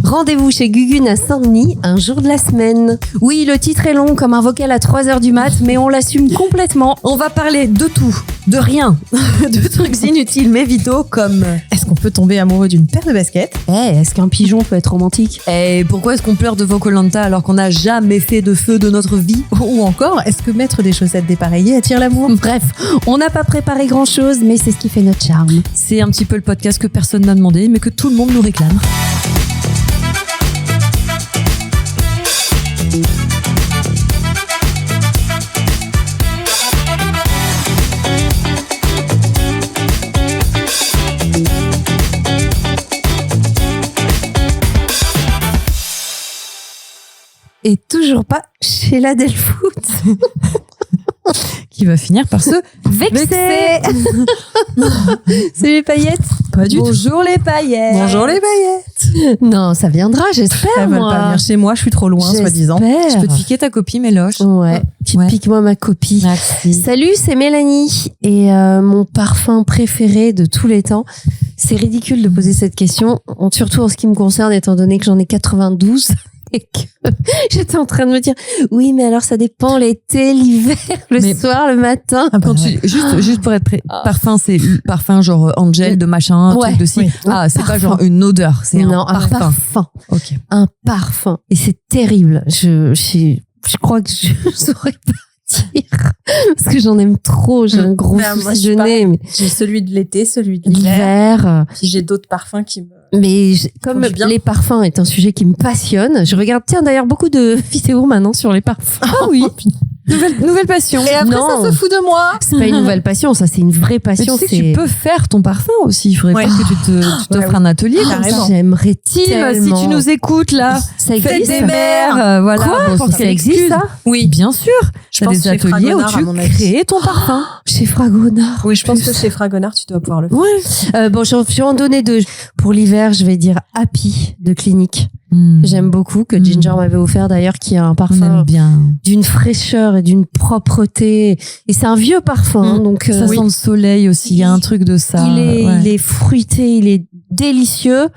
Rendez-vous chez Gugune à Saint-Denis, un jour de la semaine. Oui, le titre est long comme un vocal à 3h du mat, mais on l'assume complètement. On va parler de tout, de rien, de trucs inutiles mais vitaux comme... Est-ce qu'on peut tomber amoureux d'une paire de baskets? Est-ce qu'un pigeon peut être romantique? Et pourquoi est-ce qu'on pleure devant Koh-Lanta alors qu'on n'a jamais fait de feu de notre vie? Ou encore, est-ce que mettre des chaussettes dépareillées attire l'amour? Bref, on n'a pas préparé grand-chose, mais c'est ce qui fait notre charme. C'est un petit peu le podcast que personne n'a demandé, mais que tout le monde nous réclame. Et toujours pas chez la Delfoot. Qui va finir par se vexer. C'est les paillettes? Pas du tout. Bonjour les paillettes. Bonjour les paillettes. Non, ça viendra, j'espère. Elles veulent pas venir chez moi, je suis trop loin, soi-disant. Je peux te piquer ta copie, Méloche. Ouais, pique-moi ma copie. Merci. Salut, c'est Mélanie. Et mon parfum préféré de tous les temps. C'est ridicule de poser cette question, surtout en ce qui me concerne, étant donné que j'en ai 92. Et que j'étais en train de me dire, oui, mais alors ça dépend, l'été, l'hiver, le soir, le matin. Quand juste pour être parfum, c'est parfum genre Angel de machin, truc de ci. Oui. Ah, c'est pas genre une odeur, c'est un parfum. Ok. Un parfum. Et c'est terrible. Je crois que je saurais pas dire. Parce que j'en aime trop. J'ai un gros souci de nez. Mais... J'ai celui de l'été, celui de l'hiver. L'hiver. Puis j'ai d'autres parfums qui me... Mais comme les parfums est un sujet qui me passionne, je regarde, tiens, d'ailleurs, beaucoup de vidéos maintenant sur les parfums. Ah oui. Nouvelle passion. Et après, ça se fout de moi. C'est pas une nouvelle passion, ça, c'est une vraie passion. Mais tu sais que tu peux faire ton parfum aussi. Il faudrait pas que tu t'offres un atelier. Carrément. J'aimerais tellement. Si tu nous écoutes, là. Ça existe. Faites des mères. Voilà. Quoi? Ça existe, ça? Oui, bien sûr. Je pense des ateliers où tu crées ton parfum. Chez Fragonard. Oui, je pense que chez Fragonard, tu dois pouvoir le faire. Ouais. Bon, je vais en donner deux. Pour l'hiver, je vais dire Happy de Clinique. J'aime beaucoup, que Ginger m'avait offert d'ailleurs, qui a un parfum d'une fraîcheur et d'une propreté. Et c'est un vieux parfum, donc ça sent le soleil aussi. Il y a un truc de ça. Il est fruité, il est délicieux.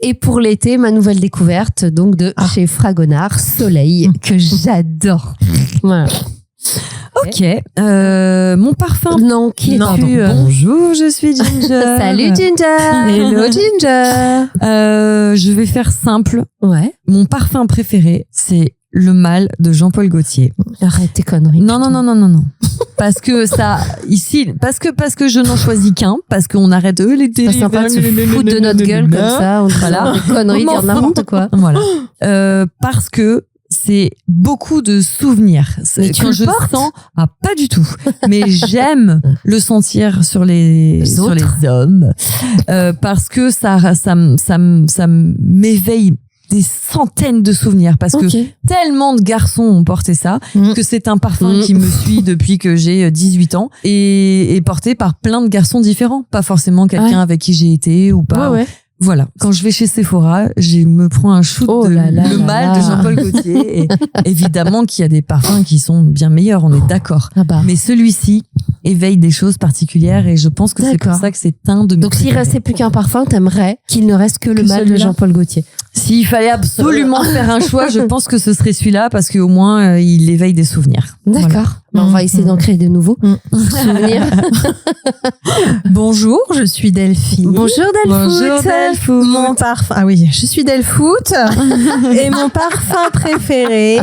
Et pour l'été, ma nouvelle découverte, donc de chez Fragonard, Soleil, que j'adore. Voilà. Ok. Mon parfum. Non, qui es-tu? Bonjour, je suis Ginger. Salut Ginger. Hello Ginger. Je vais faire simple. Ouais. Mon parfum préféré, c'est Le Mal de Jean-Paul Gaultier. Arrête tes conneries. Non. Parce que ça, ici, parce que je n'en choisis qu'un, parce qu'on arrête l'été. C'est sympa de se foutre de notre gueule comme ça. On voilà. Des conneries, dire n'importe quoi. Voilà. Parce que c'est beaucoup de souvenirs. Mais tu le portes? Pas du tout. Mais j'aime le sentir sur les hommes, parce que ça m'éveille des centaines de souvenirs, parce que tellement de garçons ont porté ça, que c'est un parfum qui me suit depuis que j'ai 18 ans et porté par plein de garçons différents, pas forcément quelqu'un avec qui j'ai été ou pas. Voilà, quand je vais chez Sephora, je me prends un shoot de Le Mal de Jean-Paul Gaultier. Et évidemment qu'il y a des parfums qui sont bien meilleurs, on est d'accord. Mais celui-ci éveille des choses particulières et je pense que c'est pour ça que c'est un de mes Donc s'il restait plus qu'un parfum, t'aimerais qu'il ne reste que Le Mal de Jean-Paul Gaultier. S'il fallait absolument faire un choix, je pense que ce serait celui-là parce qu'au moins il éveille des souvenirs. D'accord. Voilà. On va essayer d'en créer de nouveaux souvenirs. Bonjour, je suis Delphine. Bonjour Delfoot. Mon parfum. Ah oui, je suis Delfoot. Et mon parfum préféré.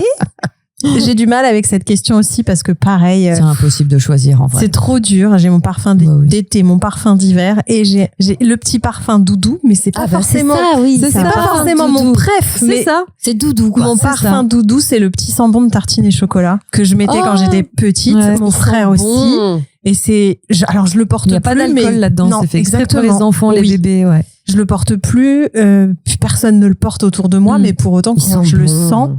J'ai du mal avec cette question aussi parce que pareil. C'est impossible de choisir en vrai. C'est trop dur. J'ai mon parfum d'été, mon parfum d'hiver et j'ai le petit parfum doudou, mais c'est pas forcément. C'est pas forcément mon préf. C'est ça. C'est doudou quoi. Mon parfum doudou, c'est le petit sambon de tartine et chocolat que je mettais quand j'étais petite. Mon frère aussi. Et c'est, alors je le porte plus. Il n'y a pas d'alcool là-dedans. C'est fait exprès pour les enfants, les bébés, Je le porte plus, personne ne le porte autour de moi, mais pour autant, quand je le sens,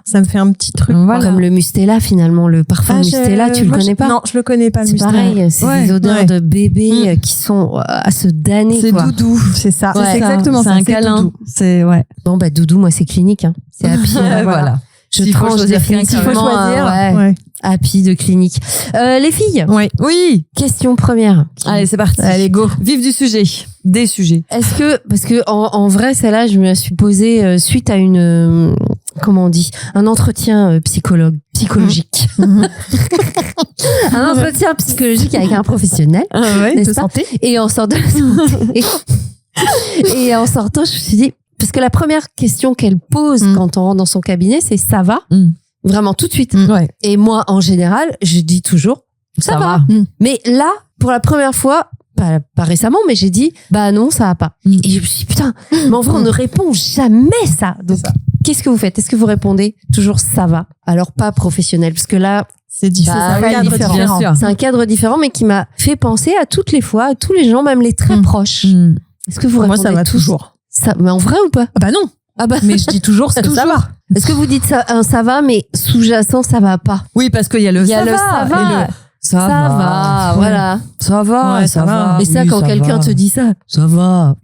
ça me fait un petit truc. Voilà. Comme le Mustela, finalement, le parfum Mustela, tu le connais pas? Non, je le connais pas, le Mustela. C'est pareil, c'est des odeurs de bébé qui sont à se damner, c'est doudou, c'est ça. Ouais, c'est exactement ça. C'est un câlin. Doudou. C'est, Bon, bah, doudou, moi, c'est Clinique, hein. C'est Happy. Voilà. Je S'il faut tranche choisir quelqu'un, définitivement. Il faut choisir. Ouais. Happy de clinique. Les filles, Oui. question première. Allez, c'est parti. Allez, go. Vive du sujet. Des sujets. Est-ce que, parce que en vrai, celle-là, je me la suis posée suite à une, comment on dit, un entretien psychologique. Un entretien psychologique avec un professionnel. N'est-ce de pas santé. Et en sortant de la santé. Et en sortant, je me suis dit, parce que la première question qu'elle pose quand on rentre dans son cabinet, c'est ça va? Vraiment tout de suite. Ouais. Et moi, en général, je dis toujours ça va. Mais là, pour la première fois, pas récemment, mais j'ai dit bah non, ça va pas. Et je me suis dit, putain, mais en vrai, on ne répond jamais ça. Donc, qu'est-ce que vous faites? Est-ce que vous répondez toujours ça va? Alors, pas professionnel, parce que là, C'est différent. Bah, C'est un oui, cadre différent. différent. Bien sûr. c'est un cadre différent, mais qui m'a fait penser à toutes les fois, à tous les gens, même les très proches. Est-ce que vous Moi, répondez ça va tous toujours. ça, mais en vrai ou pas? Ah bah non. Ah bah, Mais je dis toujours ça va. est-ce que vous dites ça va, mais sous-jacent, ça va pas? Oui, parce qu'il y a le Il y a ça le va. ça et va. le ça Ça va, voilà. Ça va, Ouais, ça ça va. va. Mais ça, Oui, quand quelqu'un va. te dit ça va.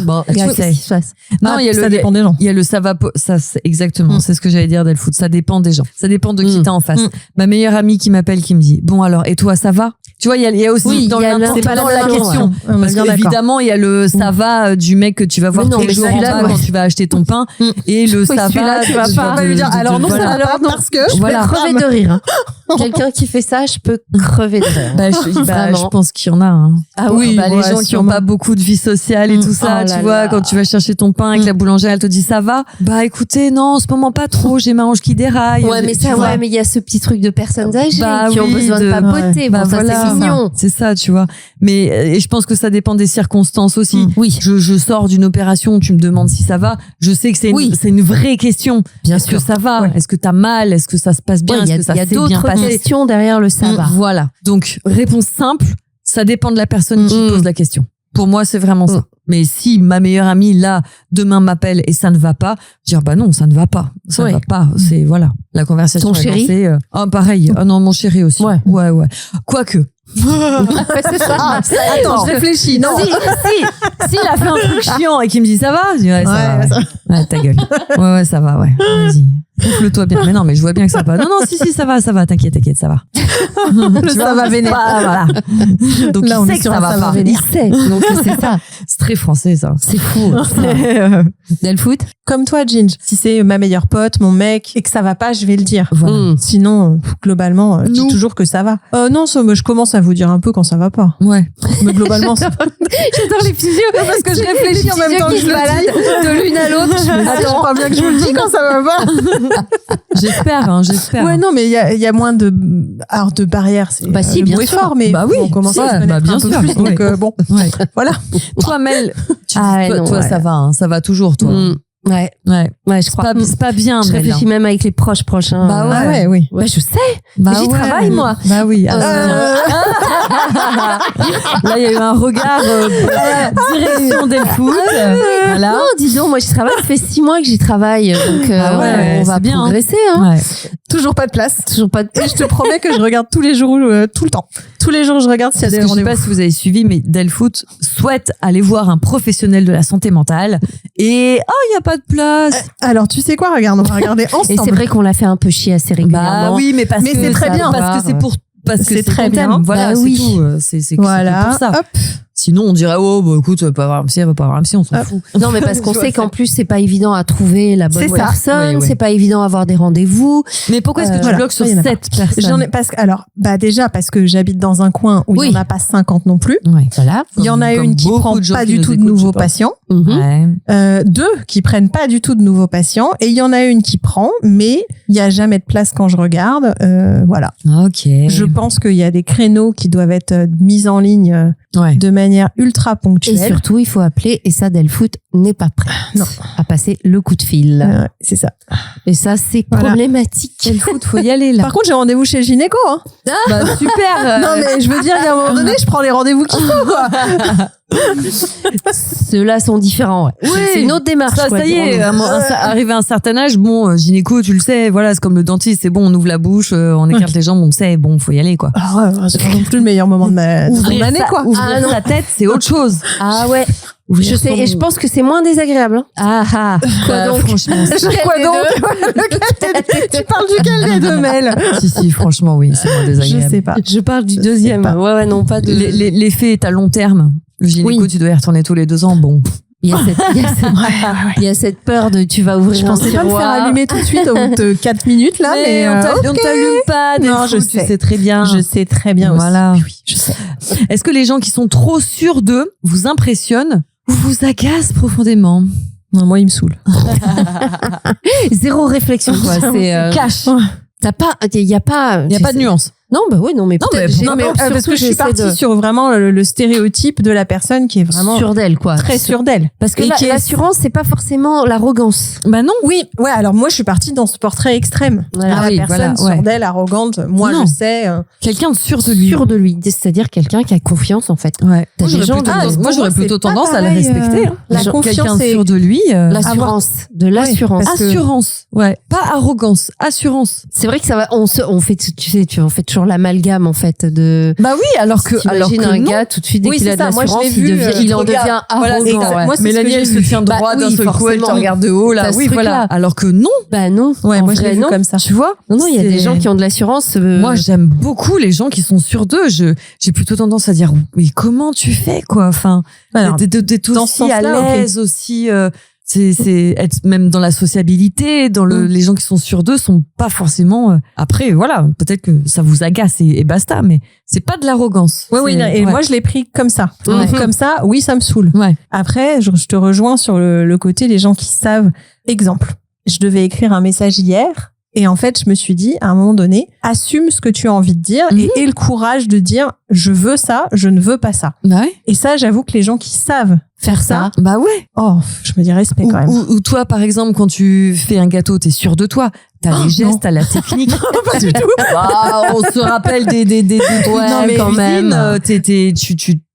Bon, Qu'est-ce qu'est-ce qui se passe? Non, il y a ça le dépend des gens. Il y a le ça va, ça c'est exactement, c'est ce que j'allais dire Delfoot. Ça dépend des gens. Ça dépend de qui t'as en face. Ma meilleure amie qui m'appelle, qui me dit, bon alors, et toi, ça va? Tu vois, il y a aussi Oui, dans il y a l'intensité, c'est pas dans la la même question. On est Parce bien que d'accord. évidemment, il y a le ça va du mec que tu vas voir Mais non, tous les mais jours en celui-là, bas ouais. quand tu vas acheter ton pain, et le ça celui-là, va. tu vas pas lui dire, alors non, ça voilà. va pas parce que je Voilà. fais Crever de rire. Hein. Quelqu'un qui fait ça, je peux crever de rire. Bah, je Vraiment. pense qu'il y en a. Hein. Ah oui, Bah, les ouais, gens qui ont sûrement. pas beaucoup de vie sociale et tout ça, Oh tu là vois, là. quand tu vas chercher ton pain avec la boulangère, elle te dit ça va. Bah écoutez, non, en ce moment pas trop, j'ai ma hanche qui déraille. Ouais, mais Tu ça, vois. ouais, mais il y a ce petit truc de personnes âgées Bah qui ont oui, besoin de papoter. Bah Bon, ça, voilà, c'est mignon. c'est ça, tu vois. Mais et je pense que ça dépend des circonstances aussi. Oui. Je sors d'une opération, tu me demandes si ça va. Je sais que c'est Oui. c'est une vraie question. Bien Est-ce que sûr. ça va? Ouais. Est-ce que t'as mal? Est-ce que ça se passe bien? Ouais, il y Est-ce que ça a s'est bien d'autres passé? questions derrière le ça va. Voilà. Donc, réponse simple, ça dépend de la personne qui pose la question. Pour moi, c'est vraiment ça. Mais si ma meilleure amie, là, demain m'appelle et ça ne va pas, dire, bah non, ça ne va pas. Ça Ouais. ne va pas. C'est, voilà. La conversation Ton est chéri lancée. Ah, pareil. Ah non, mon chéri aussi. Ouais. Ouais. Quoique. C'est ça. Attends, je réfléchis. Non. S'il a fait un truc chiant et qu'il me dit ça va, je dis ouais, ça va. Ouais, Ouais. Ouais, ta gueule. Ouais, ça va, ouais. Vas-y. Souffle-toi bien. Mais non, mais je vois bien que ça va. Non, si, ça va, t'inquiète, ça va. Ça va vénère. Voilà. Donc, Là, on il est sait que sur ça un va ça va pas. vénère. Il sait. Donc, c'est ça. C'est très français, ça. C'est fou. Delfoot? Comme toi, Ginge. Si c'est ma meilleure pote, mon mec, et que ça va pas, je vais le dire. Voilà. Sinon, globalement, je dis Nous. toujours que ça va. Non, je commence à vous dire un peu quand ça va pas. Ouais. Mais globalement, ça va. J'adore les petits yeux. Parce que je réfléchis en même temps que je le dis. de l'une à l'autre. Je me dis, Je crois bien que je vous le dis quand ça va pas. J'espère. Ouais, non, mais il y a moins de, alors de barrières. C'est, Bah si, le bien bruit sûr. fort, mais Bah oui, on commence à si, se connaître bah bien un peu sûr. plus. Donc, Ouais. bon, Ouais. voilà. Toi, Mel, Ah, toi, non, toi, ouais. ça va, hein, ça va toujours, toi. Ouais. Ouais. Ouais, je C'est crois. pas bien, Je Mel. réfléchis même avec les proches prochains. Bah ouais. Ah ouais, oui. Bah, je sais. Bah J'y ouais. travaille, moi. Bah oui. Ah, là, il y a eu un regard direction Delfoot. Voilà. Non, dis donc, moi, j'y travaille. Ça fait 6 mois que j'y travaille. Donc, Ah ouais, on va c'est bien, hein. progresser. Hein. Ouais. Toujours pas de place. Toujours pas de... Et je te promets que je regarde tous les jours, tout le temps. Tous les jours, je regarde s'il y a Parce des que je sais rendez-vous. pas si vous avez suivi, mais Delfoot souhaite aller voir un professionnel de la santé mentale. Et, il y a pas de place. Alors, tu sais quoi? Regarde, on va regarder Et ensemble. c'est vrai qu'on l'a fait un peu chier assez régulièrement. Bah oui, mais parce Mais que c'est très ça- bien. parce que c'est pour, parce que C'est c'est très ton bien. thème. Voilà, Bah c'est oui. tout. C'est Voilà. pour ça. Hop. Sinon, on dirait, oh, bah, écoute, elle va pas avoir un psy, elle va pas avoir un psy, on s'en fout. Non, mais parce qu'on Tu vois, sait qu'en plus, c'est pas évident à trouver la bonne C'est ça. personne. Oui, oui. C'est pas évident à avoir des rendez-vous. Mais pourquoi est-ce que tu Voilà. bloques sur Ça, il y en a cette personne? J'en ai alors déjà parce que j'habite dans un coin où il Oui. n'y en a pas 50 non plus. Ouais. Voilà. Il y en a Comme une qui beaucoup prend de gens pas qui du nous tout de écoutent, nouveaux je pense. patients. Ouais. 2 qui prennent pas du tout de nouveaux patients et il y en a une qui prend mais il y a jamais de place quand je regarde. Voilà. Ok. Je pense qu'il y a des créneaux qui doivent être mis en ligne Ouais. de manière ultra Et ponctuelle. surtout, il faut appeler. Et ça, Delfoot n'est pas prête Non. à passer le coup de fil. C'est ça. Et ça, c'est Voilà. problématique. Delfoot, faut y aller, là. Par contre, j'ai rendez-vous chez le gynéco. Hein. Bah, super. Non, mais je veux dire, il y a un moment donné, je prends les rendez-vous qu'il faut, quoi. Ceux-là sont différents. Ouais. C'est une autre démarche. Ça, quoi. ça y est, On- arrivé à un certain âge, bon, gynéco, tu le sais, voilà, c'est comme le dentiste, c'est bon, on ouvre la bouche, on écarte les jambes, on sait, bon, faut y aller, quoi. Alors, c'est pas non plus le meilleur moment de mon année, quoi. Ouvrir sa tête, c'est autre chose. Ah ouais. Je sais, et je pense que c'est moins désagréable. Hein. Ah, Quoi donc franchement. Quoi donc Tu parles duquel des deux, Mel? Si, franchement, oui, c'est moins désagréable. Je sais pas. Je parle du deuxième. Ouais, non, pas de. L'effet est à long terme. Le gynéco, tu dois y retourner tous les 2 ans. Bon. Il y a cette peur de tu vas ouvrir Je pensais pas me faire allumer tout de suite au bout de 4 minutes là, mais on t'allume pas. Non, je sais. Tu sais très bien. Je sais très bien voilà. aussi. Oui, je sais. Est-ce que les gens qui sont trop sûrs d'eux vous impressionnent ou vous agacent profondément? Non, moi, il me saoule. Zéro réflexion, quoi. C'est cash. il y a pas de nuance. Non, bah oui, non, mais peut-être. Parce que je suis partie sur vraiment le stéréotype de la personne qui est vraiment sûre d'elle, quoi. très sûre d'elle. Parce que l'assurance, c'est pas forcément l'arrogance. Bah non. Oui, ouais. Alors moi, je suis partie dans ce portrait extrême. Voilà. La personne sûre d'elle, arrogante. Moi, je sais. Quelqu'un de sûr de lui. Sûr de lui, c'est-à-dire quelqu'un qui a confiance, en fait. Ouais. Moi, j'aurais plutôt tendance à le respecter. La confiance, quelqu'un sûr de lui. L'assurance, de l'assurance. Assurance, ouais. Pas arrogance, assurance. C'est vrai que ça va. On fait, tu sais, on fait toujours l'amalgame, en fait, de. Bah oui, alors que un gars tout de suite dès qu'il a de l'assurance, il en devient arrogant. Moi, Mélanie, elle se tient droit d'un seul coup, elle te regarde de haut là. Oui, voilà. Alors que non. Bah non. Ouais, moi je l'ai vu comme ça. Tu vois? Non, il y a des gens qui ont de l'assurance. Moi, j'aime beaucoup les gens qui sont sûrs d'eux. J'ai plutôt tendance à dire, mais comment tu fais, quoi? Enfin, d'être aussi à l'aise, aussi. C'est être même dans la sociabilité, dans les gens qui sont sûrs d'eux sont pas forcément. Après, voilà, peut-être que ça vous agace et basta, mais c'est pas de l'arrogance. Oui, et moi je l'ai pris comme ça. Comme ça, oui, ça me saoule. Ouais. Après, je te rejoins sur le côté les gens qui savent. Exemple, je devais écrire un message hier. Et en fait, je me suis dit, à un moment donné, assume ce que tu as envie de dire et aie le courage de dire, je veux ça, je ne veux pas ça. Bah ouais. Et ça, j'avoue que les gens qui savent faire ça, bah ouais. Oh, je me dis respect quand même. Ou toi, par exemple, quand tu fais un gâteau, t'es sûr de toi. T'as les gestes, t'as la technique. Pas du tout. On se rappelle des ouais, non, mais quand même.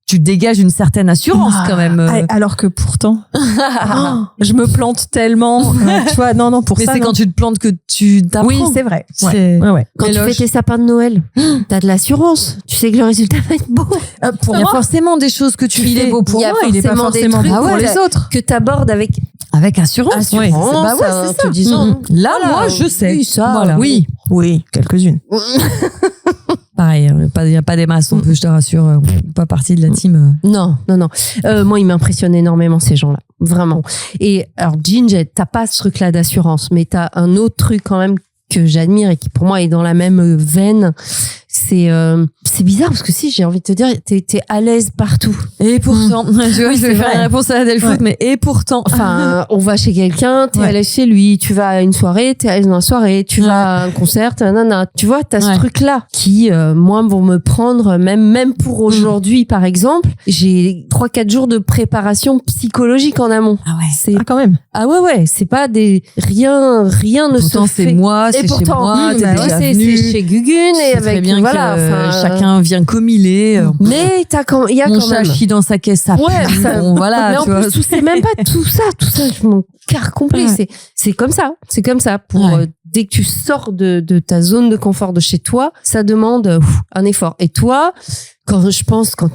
Tu dégages une certaine assurance quand même. Alors que pourtant, je me plante tellement. Tu vois, non, pour mais ça. Mais c'est quand tu te plantes que tu t'apprends. Oui, c'est vrai. Ouais. Quand tu fais tes sapins de Noël, t'as de l'assurance. Tu sais que le résultat va être beau. Il y a forcément des choses que tu fais. Il est beau pour moi, il est pas forcément beau pour les autres. Que t'abordes avec assurance. Ouais, bah ouais, c'est ça. Disant, là, moi, je sais. Oui, ça. Voilà. Oui, quelques-unes. Pareil, il y a pas des masses, on peut, je te rassure, pas partie de la team. Non. Moi, il m'impressionne énormément ces gens-là, vraiment. Et alors, Ginger, t'as pas ce truc-là d'assurance, mais t'as un autre truc quand même que j'admire et qui pour moi est dans la même veine. C'est bizarre parce que si j'ai envie de te dire, t'es à l'aise partout. Et pourtant, tu vois, je vais faire une réponse à la Delfoot, mais et pourtant. Enfin, on va chez quelqu'un, t'es à l'aise chez lui, tu vas à une soirée, t'es à l'aise dans la soirée, tu vas à un concert, nanana. Tu vois, t'as ce truc-là qui, moi, vont me prendre, même pour aujourd'hui, par exemple, j'ai 3-4 jours de préparation psychologique en amont. Ah ouais. Quand même. Ah ouais, c'est pas rien ne pourtant, se fait. C'est moi, c'est chez moi, t'es déjà venu. C'est chez Gugune et avec bien voilà, chacun vient comme il est. Mais il y a mon quand même. Mon chat chie dans sa caisse, ça. Ouais, ça bon, voilà. Mais en plus, c'est même pas tout ça, je m'en carre complet. Ouais. C'est comme ça. Pour dès que tu sors de ta zone de confort de chez toi, ça demande un effort. Et toi, quand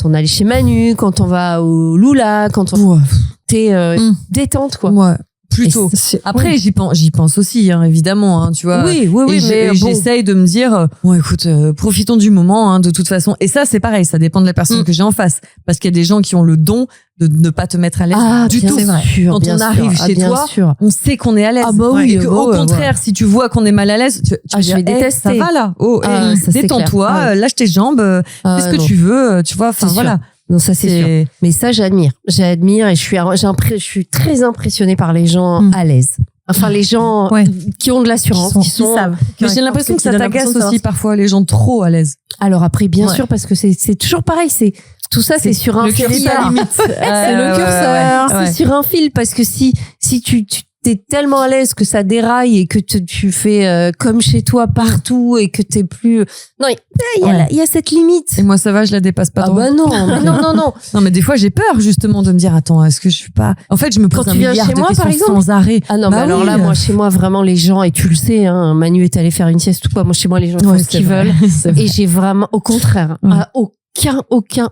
on allait chez Manu, quand on va au Lula, t'es détente, quoi. Ouais. Plutôt. Après, j'y pense aussi, hein, évidemment, hein, tu vois. Oui, mais j'essaye de me dire, bon, écoute, profitons du moment, hein, de toute façon. Et ça, c'est pareil, ça dépend de la personne que j'ai en face. Parce qu'il y a des gens qui ont le don de ne pas te mettre à l'aise du tout. C'est vrai. Quand on arrive chez toi, on sait qu'on est à l'aise. Ah bah oui. Et au contraire, si tu vois qu'on est mal à l'aise, tu je vais détester. Ça va là. Détends-toi, lâche tes jambes, fais ce que tu veux, tu vois. Enfin voilà. Non, ça c'est sûr. Mais ça, j'admire et je suis très impressionnée par les gens à l'aise. Enfin, les gens qui ont de l'assurance, qui savent. Mais j'ai l'impression que ça t'agace aussi parfois, les gens trop à l'aise. Alors après, bien sûr, parce que c'est toujours pareil, tout ça, c'est sur un fil. C'est le curseur. C'est sur un fil parce que si tu t'es tellement à l'aise que ça déraille et que tu fais comme chez toi partout et que t'es plus. Non, il y a cette limite. Et moi, ça va, je la dépasse pas trop. Ah bah non, non. Non, mais des fois, j'ai peur justement de me dire, attends, est-ce que je suis pas. En fait, je me pose un milliard de questions sans arrêt. Ah non, mais alors là, moi, chez moi, vraiment, les gens, et tu le sais, hein, Manu est allé faire une sieste ou quoi. Moi, chez moi, les gens font ce qu'ils veulent. Et j'ai vraiment, au contraire,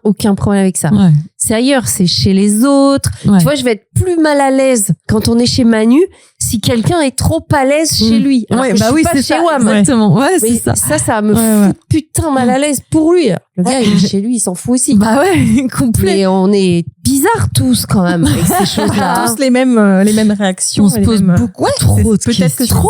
aucun problème avec ça. Ouais. C'est ailleurs, c'est chez les autres. Ouais. Tu vois, je vais être plus mal à l'aise quand on est chez Manu si quelqu'un est trop à l'aise chez lui. Alors que je suis pas c'est chez ça, WAM. exactement. Ouais, Mais c'est ça. ça me fout putain mal à l'aise pour lui. Le gars, il est chez lui, il s'en fout aussi. Bah ouais, complet. Mais on est bizarres tous quand même avec ces choses-là. Tous les mêmes réactions. On se et les pose mêmes- beaucoup Ouais, trop de peut-être que c'est questions.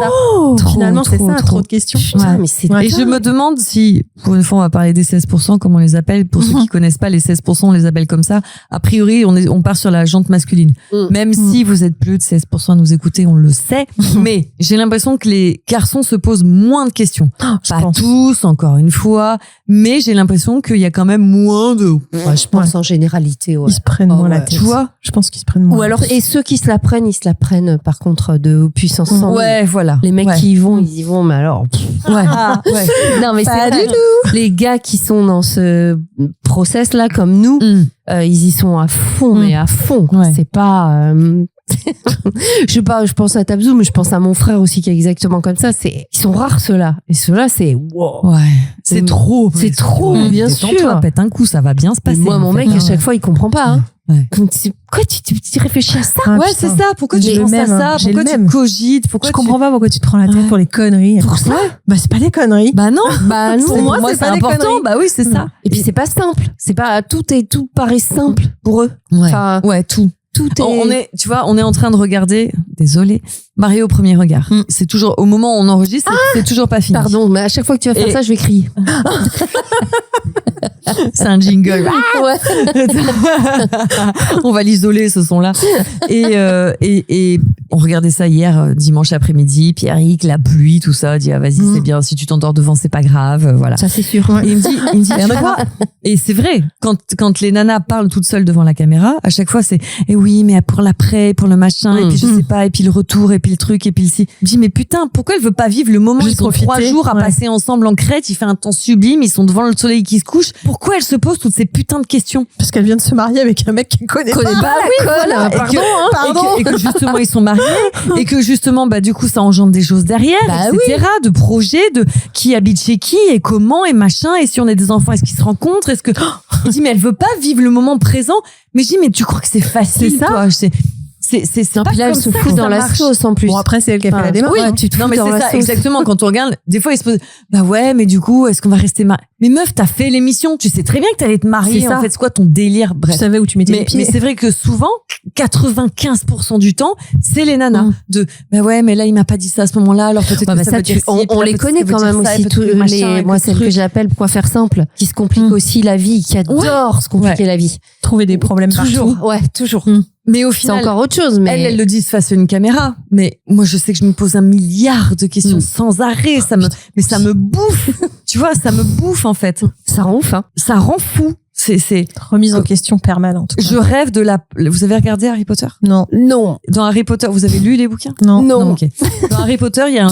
ça. Finalement, c'est ça, trop de questions. Putain, mais c'est Ouais. Et je me demande si, pour une fois, on va parler des 16%, comme on les appelle. Pour ceux qui connaissent pas les 16%, on les appelle comme ça. A priori, on part sur la jante masculine. Même si vous êtes plus de 16% à nous écouter, on le sait. Mais j'ai l'impression que les garçons se posent moins de questions. Je Pas pense. tous, encore une fois. Mais j'ai l'impression qu'il y a quand même moins de... Ouais, je pense en généralité, ouais. Ils se prennent moins la ouais. tête. Tu vois? Je pense qu'ils se prennent moins. Ou alors, et ceux qui se la prennent, ils se la prennent par contre de puissance 100 000. Ouais, voilà. Les mecs Ouais. qui y vont, ils y vont, mais alors. Ouais. Ouais. Non, mais Pas c'est vrai. du Les gars qui sont dans ce process-là, comme nous, ils y sont à fond, mais à fond. Quoi. Ouais. C'est pas. Je sais pas, je pense à Tabzou, mais je pense à mon frère aussi qui est exactement comme ça. Ils sont rares ceux-là. Et ceux-là, c'est wow. Ouais. C'est trop. C'est trop, bien Détends-toi, sûr. pète un coup, ça va bien se Et passer. moi, mon en fait, mec, hein. à chaque fois, il comprend pas. Hein. Ouais. Pourquoi tu réfléchis à ça? Ah, Ouais, putain. c'est ça. Pourquoi tu J'ai le penses à même, ça? hein. J'ai Pourquoi le tu même. cogites? Pourquoi Je tu... comprends pas pourquoi tu te prends la tête pour les conneries. Pour ça? Bah, c'est pas des conneries. Bah non. Bah non. Pour moi, c'est pas des important. conneries. Bah oui, c'est ça. Et puis c'est pas simple. C'est pas tout paraît simple pour eux. Ouais. Enfin, Ouais, tout. tout est. On est, tu vois, on est en train de regarder, désolé, Marié au premier regard. C'est toujours, au moment où on enregistre, c'est toujours pas fini. Pardon, mais à chaque fois que tu vas faire Et- ça, je vais crier. C'est un jingle. Ouais. On va l'isoler, ce son-là. Et on regardait ça hier, dimanche après-midi. Pierrick, la pluie, tout ça, dit, ah, vas-y, c'est bien. Si tu t'endors devant, c'est pas grave. Voilà. Ça c'est sûr. Et il me dit, tu vois, et c'est vrai, quand les nanas parlent toutes seules devant la caméra, à chaque fois c'est, eh oui, mais pour l'après, pour le machin, et puis je sais pas, et puis le retour, et puis le truc, et puis le ci. Je me dis, mais putain, pourquoi elle veut pas vivre le moment? Juste Ils ont 3 profiter, jours à ouais. passer ensemble en Crète, il fait un temps sublime, ils sont devant le soleil qui se couche. Pourquoi elle se pose toutes ces putains de questions? Parce qu'elle vient de se marier avec un mec qu'elle connaît pas. Bah oui, voilà. Et que justement ils sont mariés, et que justement, bah, du coup, ça engendre des choses derrière, Bah etc., de projets, de qui habite chez qui, et comment, et machin, et si on a des enfants, est-ce qu'ils se rencontrent, est-ce que, il dit, mais elle veut pas vivre le moment présent. Mais je dis, mais tu crois que c'est facile, C'est ça. toi? C'est Non, pas puis là, elle comme se ça fout que dans ça la marche. sauce en plus. Bon, après, c'est elle qui a fait la démarche. Oui, tu te Non, fous mais dans c'est la ça, sauce. exactement. Quand on regarde, des fois, ils se posent, bah ouais, mais du coup, est-ce qu'on va rester mariés? Mais meuf, t'as fait l'émission. Tu sais très bien que t'allais te marier. C'est ça. En fait, c'est quoi ton délire? Tu Bref. savais où tu mettais les Mais pieds. c'est vrai que souvent, 95% du temps, c'est les nanas. De, bah ouais, mais là, il m'a pas dit ça à ce moment-là, alors peut-être Ouais, que bah ça ça, veut dire ci, on puis là, les peut-être connaît ça veut quand dire même ça, et aussi, peut-être tous que machin, les, et moi, que celles que truc. j'appelle pour faire simple, qui se compliquent aussi la vie, qui adorent se compliquer la vie. Trouver des problèmes Toujours, partout. ouais, toujours. Mais au C'est final, encore autre chose, mais. elles le disent face à une caméra. Mais moi, je sais que je me pose un milliard de questions sans arrêt. Mais ça me bouffe. Tu vois, ça me bouffe, en fait. Ça rend ouf, hein. Ça rend fou. C'est, Remise en question permanente. quoi. je rêve de vous avez regardé Harry Potter? Non. Non. Dans Harry Potter, vous avez lu les bouquins? Non. Non. Ok. Dans Harry Potter, il y a un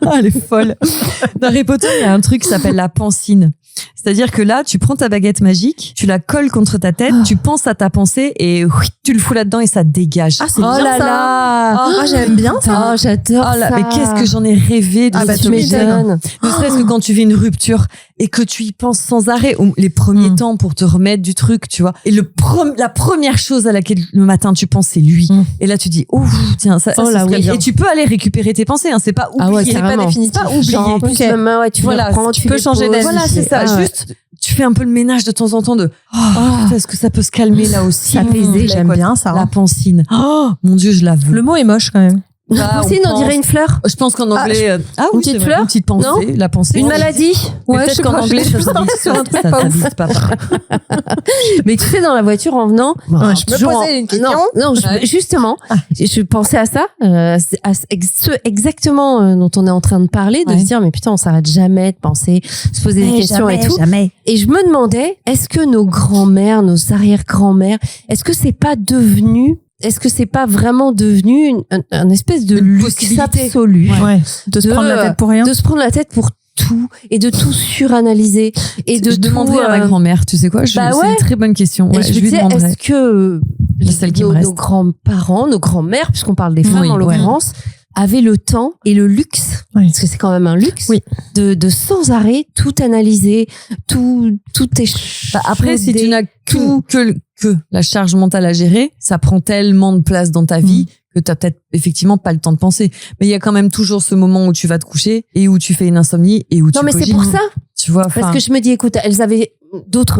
Ah, elle est folle. Dans Harry Potter, il y a un truc qui s'appelle la pancine. C'est-à-dire que là, tu prends ta baguette magique, tu la colles contre ta tête, tu penses à ta pensée et tu le fous là-dedans et ça dégage. Ah, c'est oh bien là ça. là. Ah, j'aime bien ça. Oh, j'adore Oh là, ça. mais qu'est-ce que j'en ai rêvé de Ah, bah, ce tu truc. m'étonnes. Ne serait-ce que quand tu vis une rupture et que tu y penses sans arrêt, les premiers temps pour te remettre du truc, tu vois. Et la première chose à laquelle le matin tu penses, c'est lui. Et là, tu dis, oh, tiens, ça, Oh ça là, serait oui. bien. Et tu peux aller récouper tes pensées, hein. C'est pas oublié. Ah ouais, c'est pas carrément. définitif. Pas oublié. Genre, en plus, Ok. même, ouais, tu Voilà, les reprends, tu tu peux les changer poses. d'avis. Voilà, c'est ça. Ah ouais. Juste, tu fais un peu le ménage de temps en temps de, putain, est-ce que ça peut se calmer là aussi? S'apaiser, j'aime bien ça. La pancine. Oh, mon Dieu, je la veux. Le mot est moche quand même. Bah, Pancine, on dirait une fleur. Je pense qu'en anglais, oui, une petite c'est vrai, fleur une petite pensée, Non la pensée. Une maladie. Mais Ouais, je peut-être sais qu'en pas, anglais, je suis ça partie sur un truc ça pas ouf. t'habite pas. Mais tu sais, dans la voiture en venant. je me toujours posais une question. Non, justement, je pensais à ça, exactement dont on est en train de parler, de Ouais. se dire, mais putain, on s'arrête jamais de penser, se poser des questions et tout. Jamais. Et je me demandais, est-ce que nos grands-mères, nos arrière-grands-mères, est-ce que c'est pas vraiment devenu un espèce de Une luxe possibilité. absolu Ouais. De se prendre la tête pour rien. de se prendre la tête pour tout et de tout suranalyser et de Je demanderai tout, à ma grand-mère, tu sais quoi, bah c'est ouais. une très bonne question. Et Ouais, je je me lui disais, demanderai. est-ce que Celle qui me nos reste. grands-parents, nos grands-mères, puisqu'on parle des femmes Oui, en ouais. l'occurrence, avait le temps et le luxe, parce que c'est quand même un luxe, de sans arrêt tout analyser, tout est après, si tu n'as que la charge mentale à gérer, ça prend tellement de place dans ta vie que t'as peut-être effectivement pas le temps de penser. Mais il y a quand même toujours ce moment où tu vas te coucher et où tu fais une insomnie et où tu cogites. Non, mais c'est pour ça. Tu vois, parce que je me dis, écoute, elles avaient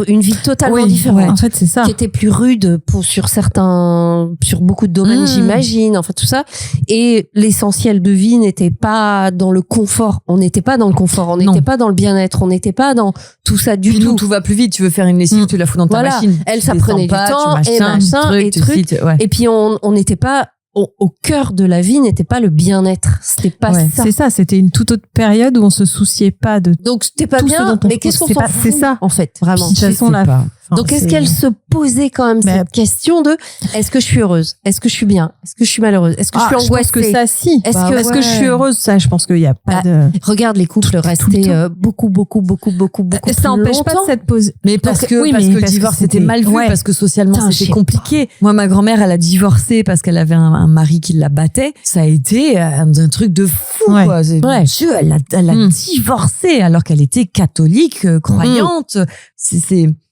une vie totalement différente. En fait, c'est ça. Qui était plus rude sur beaucoup de domaines, j'imagine, enfin tout ça. Et l'essentiel de vie n'était pas dans le confort. On n'était pas dans le confort. On n'était pas dans le bien-être. On n'était pas dans tout ça du tout. Tout va plus vite. Tu veux faire une lessive, tu la fous dans ta machine. Elle, ça prenait du temps et machin et truc. Et puis on n'était pas au cœur de la vie, n'était pas le bien-être. C'était pas ça. C'est ça. C'était une toute autre période où on se souciait pas de. Donc c'était pas bien. Mais qu'est-ce qu'on s'en fout? C'est ça, en fait, vraiment. De toute façon, là. Donc est-ce qu'elle se posait quand même cette question de est-ce que je suis heureuse, est-ce que je suis bien, est-ce que je suis malheureuse, est-ce que je suis angoissée? Je pense que ça, si. Est-ce que je suis heureuse? Ça, je pense qu'il y a pas de. Regarde les couples restés beaucoup ça n'empêche pas de s'être posé. Mais parce que le divorce c'était mal vu, parce que socialement c'était compliqué. Moi, ma grand-mère, elle a divorcé parce qu'elle avait un mari qui la battait. Ça a été un truc de fou, quoi. Dieu, elle a divorcé alors qu'elle était catholique, croyante.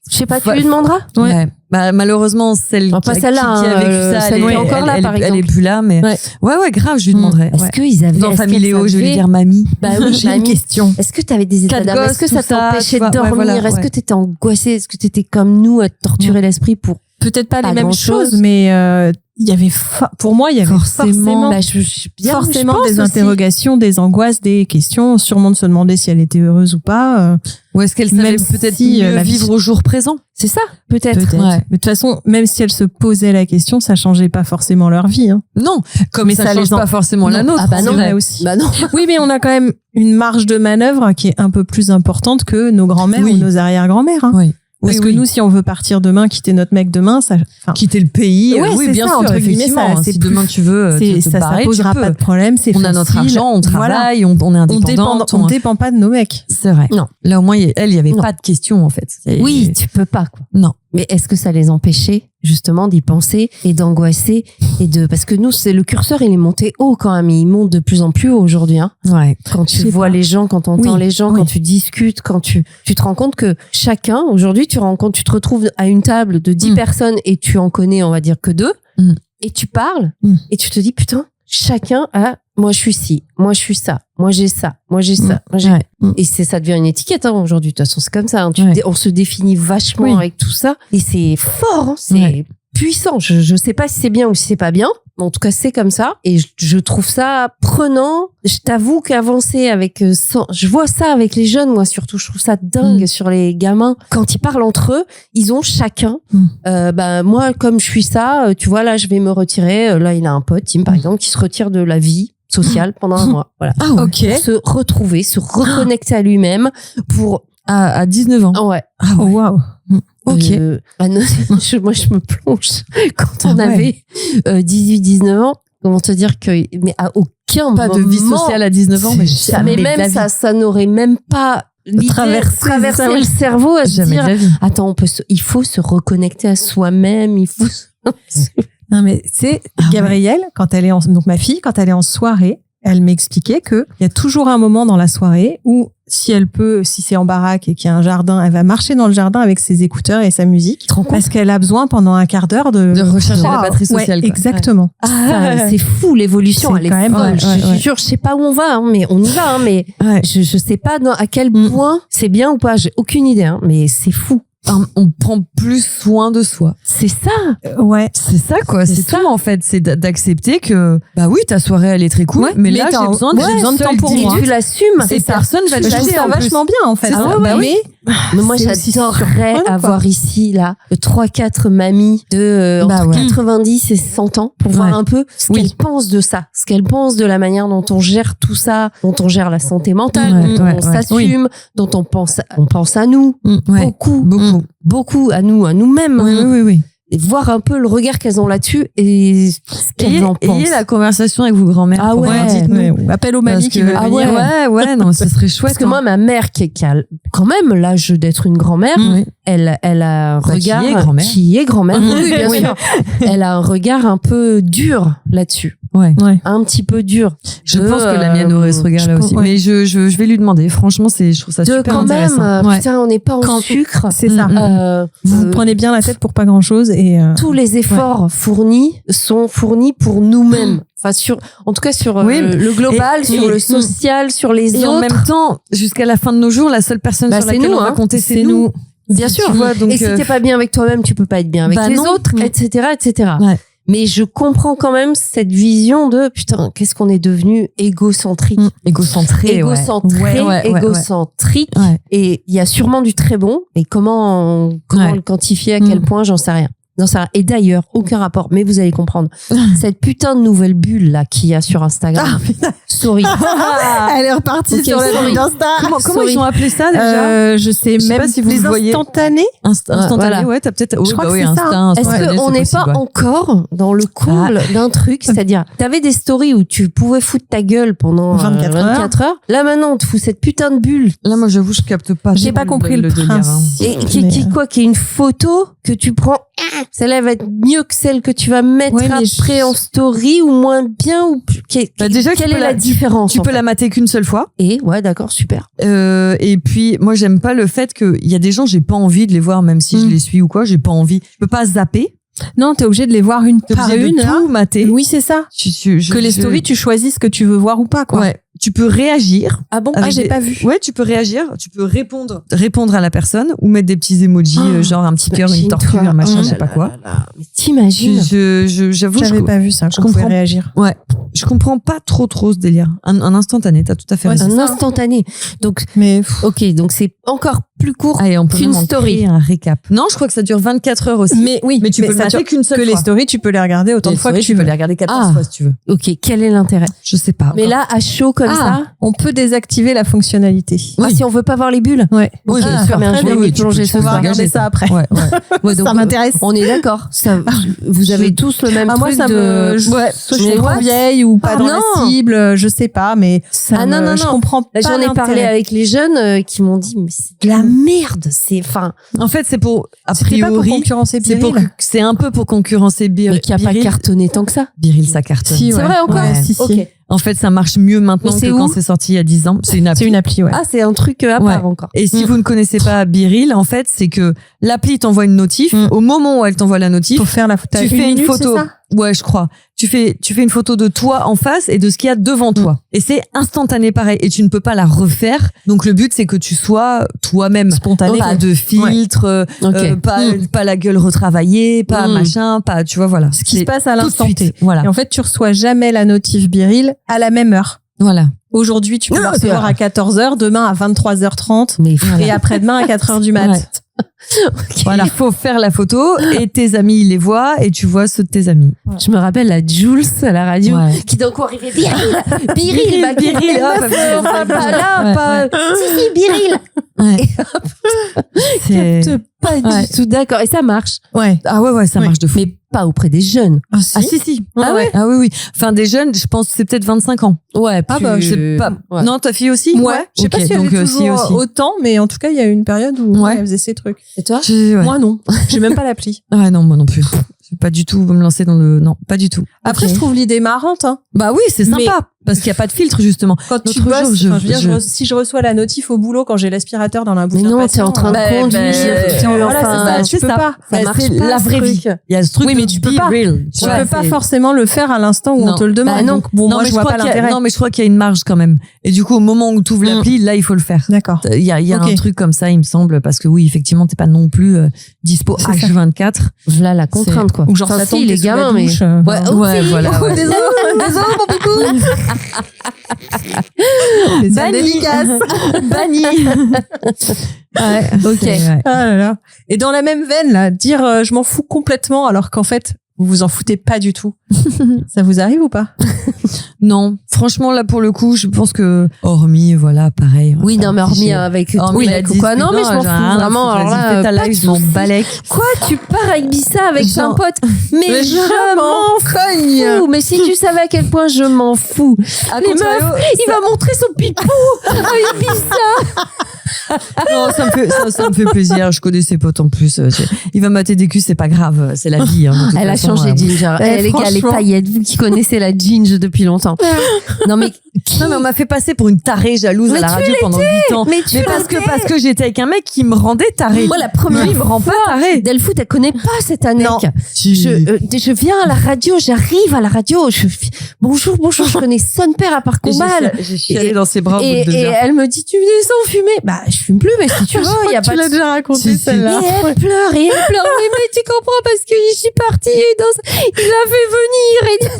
Je sais pas, tu lui demanderas? Ouais. Bah, malheureusement, celle qui a vécu ça, elle est encore là, par exemple. Elle est plus là, mais ouais, grave, je lui demanderais. Est-ce qu'ils avaient dans Famille Léo, je vais lui dire mamie. Bah oui, j'ai une question. Est-ce que t'avais des états d'âme? Est-ce que ça t'empêchait de dormir? Est-ce que t'étais angoissée? Est-ce que t'étais comme nous à te torturer l'esprit pour peut-être pas les mêmes choses, mais il y avait pour moi il y avait forcément des interrogations, des angoisses, des questions, sûrement de se demander si elle était heureuse ou pas. Ou est-ce qu'elle savait peut-être mieux vivre au jour présent? C'est ça, peut-être. Mais de toute façon, même si elle se posait la question, ça changeait pas forcément leur vie. Hein. Non, comme ça change pas forcément la nôtre. Ah bah non, aussi. Bah non. Oui, mais on a quand même une marge de manœuvre qui est un peu plus importante que nos grands-mères ou nos arrière-grand-mères. Hein. Oui. Parce que nous, si on veut partir demain, quitter notre mec demain, quitter le pays, oui, bien sûr, effectivement. Si demain tu veux, ça posera pas de problème, c'est facile. On a notre argent, on travaille, on est indépendante. On dépend pas de nos mecs. C'est vrai. Non. Là, au moins, il y avait pas de question, en fait. Oui, tu peux pas, quoi. Non. Mais est-ce que ça les empêchait justement d'y penser et d'angoisser parce que nous, c'est le curseur, il est monté haut quand même, il monte de plus en plus haut aujourd'hui. Hein. Ouais. Quand tu vois les gens, quand tu entends les gens, quand tu discutes, quand tu te rends compte que chacun, aujourd'hui, tu te retrouves à une table de 10 personnes et tu en connais, on va dire que 2, et tu parles et tu te dis putain, chacun a moi je suis ci, moi je suis ça, moi j'ai ça, moi j'ai ça, moi j'ai... Et ça devient une étiquette aujourd'hui, de toute façon c'est comme ça, hein. On se définit vachement avec tout ça et c'est fort, hein. C'est puissant. Je sais pas si c'est bien ou si c'est pas bien, mais en tout cas c'est comme ça et je trouve ça prenant. Je t'avoue qu'avancer avec je vois ça avec les jeunes, moi surtout, je trouve ça dingue sur les gamins quand ils parlent entre eux, ils ont chacun moi comme je suis ça, tu vois, là je vais me retirer, là il a un pote Tim par exemple qui se retire de la vie sociale pendant un mois, voilà. Pour se retrouver, se reconnecter à lui-même pour à 19 ans. Ouais. Oh waouh. Ok. Moi, je me plonge quand on avait 18-19 ans. Comment te dire que, mais à aucun pas moment. De vie sociale à 19 ans, mais même ça n'aurait même pas traversé le cerveau à se dire, attends, il faut se reconnecter à soi-même, il faut. Non, mais c'est Gabrielle, donc ma fille, quand elle est en soirée, elle m'expliquait que il y a toujours un moment dans la soirée où si c'est en baraque et qu'il y a un jardin, elle va marcher dans le jardin avec ses écouteurs et sa musique parce qu'elle a besoin pendant un quart d'heure de recharger la batterie sociale. Ouais, exactement. C'est fou, l'évolution, elle est quand même. Je suis sûre, je sais pas où on va, hein, mais on y va, hein, mais je sais pas à quel point c'est bien ou pas, j'ai aucune idée, hein, mais c'est fou. On prend plus soin de soi. C'est ça. C'est ça, quoi. C'est tout, en fait. C'est d'accepter que, bah oui, ta soirée, elle est très cool, mais là, j'ai besoin de temps pour moi. Et tu l'assumes. Cette personne va le juger. C'est vachement bien, en fait. Mais moi, j'adorerais avoir ici, là, 3-4 mamies de entre 90 et 100 ans pour voir un peu ce qu'elles pensent de ça, ce qu'elles pensent de la manière dont on gère tout ça, dont on gère la santé mentale, dont on s'assume, dont on pense à nous. Beaucoup à nous-mêmes. Oui. Et voir un peu le regard qu'elles ont là-dessus et ce qu'elles en pensent. Ayez la conversation avec vos grands-mères. Ah ouais. Appel aux mamies qui veulent venir. Ouais, non, ce serait chouette. Parce que moi, ma mère, qui a quand même l'âge d'être une grand-mère, elle a un regard qui est grand-mère. Oui, bien sûr. Elle a un regard un peu dur là-dessus. un petit peu dur. Je pense que la mienne aurait ce regard-là aussi. Mais je vais lui demander. Franchement, je trouve ça super intéressant. Putain, on n'est pas en sucre. C'est ça. Vous prenez bien la tête pour pas grand-chose et tous les efforts fournis sont fournis pour nous-mêmes. Enfin, en tout cas sur le global, sur le social, sur les autres. Et en même temps, jusqu'à la fin de nos jours, la seule personne sur laquelle on va compter, c'est nous. Bien sûr. Tu vois, donc, et si t'es pas bien avec toi-même, tu peux pas être bien avec les autres, etc., etc. Ouais. Mais je comprends quand même cette vision de putain, qu'est-ce qu'on est devenu égocentrique. Égocentrique. Et il y a sûrement du très bon. Et comment le quantifier, à quel point, j'en sais rien. Non, ça. Et d'ailleurs, aucun rapport. Mais vous allez comprendre. Cette putain de nouvelle bulle là qu'il y a sur Instagram. Sorry. Elle est repartie sur la bulle d'Insta. Comment ils ont appelé ça déjà je sais même pas si vous les voyez. Instantanés. Instantané, ouais, t'as peut-être. Je crois que c'est ça. Est-ce qu'on n'est pas encore dans le comble d'un truc, c'est-à-dire, t'avais des stories où tu pouvais foutre ta gueule pendant 24 heures. Là maintenant, on te fout cette putain de bulle. Là, moi, j'avoue, je capte pas. J'ai pas compris le principe. Et qui est une photo que tu prends. Celle-là va être mieux que celle que tu vas mettre après en story ou moins bien ou déjà quelle est la différence? Tu peux la mater qu'une seule fois. Et ouais, d'accord, super. Et puis moi j'aime pas le fait que il y a des gens, j'ai pas envie de les voir même si je les suis ou quoi, j'ai pas envie. Je peux pas zapper. Non, t'es obligé de les voir une par une. De tout mater. Oui, c'est ça. Que les stories, tu choisis ce que tu veux voir ou pas, quoi. Ouais. Tu peux réagir. Ah bon? J'ai pas vu. Ouais, tu peux réagir. Tu peux répondre à la personne ou mettre des petits emojis, genre un petit cœur, une tortue, un machin, je sais pas quoi. Mais t'imagines? J'avoue, j'avais pas vu ça. Je comprends réagir. Ouais. Je comprends pas trop ce délire. Un instantané, t'as tout à fait raison. Un instantané. Donc, ok, donc c'est encore plus court qu'une story. Un récap. Non, je crois que ça dure 24 heures aussi. Mais oui, mais tu peux le mater qu'une seule fois. Que les stories, tu peux les regarder autant de fois que tu veux. Tu peux les regarder 14 fois si tu veux. Ok, quel est l'intérêt? Je sais pas. Mais là, à chaud comme ça, on peut désactiver la fonctionnalité. Si on veut pas voir les bulles. Ouais. Ok, je vais me plonger ce soir. Regarder ça après. Ouais, donc, ça m'intéresse. On est d'accord. Vous avez tous le même truc. Moi, ça me. Soit je suis trop vieille ou pas dans la cible, je sais pas, mais ça. Non. Je comprends pas. J'en ai parlé avec les jeunes qui m'ont dit, mais c'est de la merde. En fait, c'est pour, a priori, pas pour concurrencer Biril. C'est un peu pour concurrencer Biril. Mais qui a pas cartonné tant que ça. Biril, ça cartonne. Si, c'est vrai encore? Si. Okay. En fait, ça marche mieux maintenant que quand c'est sorti il y a 10 ans. C'est une appli. Ouais. Ah, c'est un truc à part encore. Et si vous ne connaissez pas Biril, en fait, c'est que l'appli t'envoie une notif. Au moment où elle t'envoie la notif, pour faire la photo, tu fais une photo. Ouais, je crois. Tu fais une photo de toi en face et de ce qu'il y a devant toi. Et c'est instantané pareil. Et tu ne peux pas la refaire. Donc le but, c'est que tu sois toi-même. Spontané. Pas de filtre, pas la gueule retravaillée, pas machin, pas, tu vois, voilà. Ce qui se passe à l'instant T. Voilà. Et en fait, tu reçois jamais la notif Biril à la même heure. Voilà. Aujourd'hui, tu peux la recevoir à 14h, demain à 23h30 et après-demain à 4h du mat. Okay. Voilà, faut faire la photo et tes amis ils les voient et tu vois ceux de tes amis. Je me rappelle la Jules à la radio qui d'un coup arrivait Biril, si Biril. C'est pas du tout d'accord et ça marche. Ah ouais, ça marche de fou. Mais pas auprès des jeunes. Ah si. Ah ouais. Ah oui. Enfin des jeunes, je pense que c'est peut-être 25 ans. Ouais. Je sais pas. Ouais. Non, ta fille aussi? Ouais. Je sais pas si elle est toujours autant, mais en tout cas, il y a eu une période où elle faisait ces trucs. Et toi? Moi non. J'ai même pas l'appli. Ouais, non, moi non plus. Je vais pas du tout me lancer dans le... Non, pas du tout. Après, je trouve l'idée marrante. Hein. Bah oui, c'est sympa. Parce qu'il n'y a pas de filtre, justement. Quand tu bosses, si je reçois la notif au boulot quand j'ai l'aspirateur dans la bouche. Mais non, t'es en train de conduire. Tu peux pas. Ça marche pas, la vraie vie. Il y a ce truc. Oui, mais tu peux pas. Tu peux pas forcément le faire à l'instant où on te le demande. Donc, bon, moi, je vois pas l'intérêt. Non, mais je crois qu'il y a une marge quand même. Et du coup, au moment où tu ouvres l'appli, là, il faut le faire. D'accord. Il y a un truc comme ça, il me semble, parce que oui, effectivement, t'es pas non plus dispo H24. Voilà la contrainte, quoi. Ou genre, ça tombe les gamins, mais. Ouais, voilà. Désolé, mon pipou. Banni. Ouais, ok. Ah là là. Et dans la même veine, là, dire je m'en fous complètement alors qu'en fait, vous vous en foutez pas du tout. Ça vous arrive ou pas? Non, franchement là pour le coup, je pense que hormis voilà, pareil. Oui, non mais hormis avec ou quoi. Non mais je m'en fous vraiment. Alors là, ta live, je m'en balèque. Quoi, tu pars avec Bissa avec un pote? Mais je m'en fous. Mais si tu savais à quel point je m'en fous. Les meufs, il va montrer son pipou avec Bissa. Non, ça me fait plaisir. Je connais ses potes en plus. Il va mater des culs, c'est pas grave. C'est la vie. Hein, elle a changé, Ginger. Les gars, les paillettes, vous qui connaissez la Ginge depuis longtemps. Non, mais on m'a fait passer pour une tarée jalouse à la radio pendant 8 ans. Mais parce que j'étais avec un mec qui me rendait tarée. Moi, la première il me rend pas tarée. Delfoot, elle connaît pas cette Annick. Non. Je viens à la radio, j'arrive à la radio, bonjour, je connais son père à Parcombal. J'ai chialé dans ses bras au bout de 2 et heures. elle me dit, tu venais sans fumer. Bah, je fume plus, mais si tu veux, il y a pas de... Tu l'as déjà raconté, Si. celle-là. Et elle pleure, mais tu comprends parce que je suis partie il l'a fait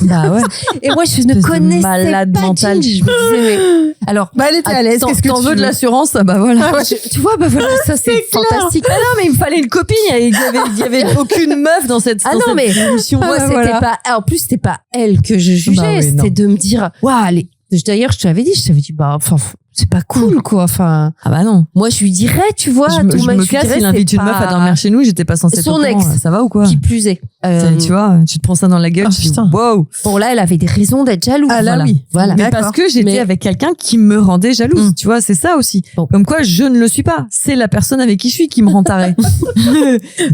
venir. Bah ouais. Et moi, je ne Espèce de connaissais malade pas mentale. Ginge. Je me disais, mais... Alors, Bah, elle était à l'aise. Qu'est-ce que t'en tu veux de veux l'assurance? Bah voilà. tu vois, bah voilà, ça c'est fantastique. Ah non, mais il me fallait une copine. Il y avait aucune meuf dans cette, Ah dans non, cette mais émission. moi, Ouais, c'était voilà. pas... En plus, c'était pas elle que je jugeais, Bah oui, c'était non. de me dire, waouh, allez. D'ailleurs, je t'avais dit, bah, enfin, c'est pas cool, quoi. Enfin, Ah bah non. moi, je lui dirais, tu vois, Je tout me mec, casse, dirais, il invite c'est une meuf à pas- dormir chez nous, j'étais pas censée Son être au courant. ex. Ça va ou quoi? Qui plus est. Tu vois, tu te prends ça dans la gueule, Oh, tu dis, putain. wow. Bon, là, elle avait des raisons d'être jalouse. Ah là, voilà. oui. Voilà. Mais D'accord. parce que j'étais Mais- avec quelqu'un qui me rendait jalouse, tu vois, c'est ça aussi. Bon. Comme quoi, je ne le suis pas. C'est la personne avec qui je suis qui me rend taré.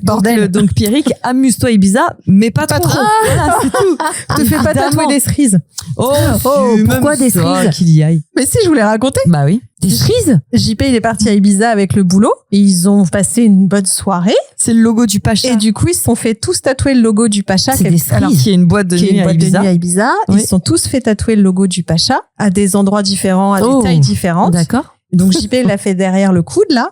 Bordel. Donc, Pierrick, amuse-toi Ibiza, mais pas trop. Voilà, c'est tout. Te fais pas Évidemment. tatouer des cerises. Oh, pourquoi des cerises qu'il y aille? Mais si, je voulais raconter. Bah oui. Des cerises? JP, il est parti à Ibiza avec le boulot. Et ils ont passé une bonne soirée. C'est le logo du Pacha. Et du coup, ils se sont fait tous tatouer le logo du Pacha. C'est des cerises. Alors, qui est une boîte de qui est nuit une à boîte de Ibiza. nuit à Ibiza. Oui. Ils se sont tous fait tatouer le logo du Pacha à des endroits différents, à Oh. des tailles différentes. D'accord. Donc JP l'a fait derrière le coude là.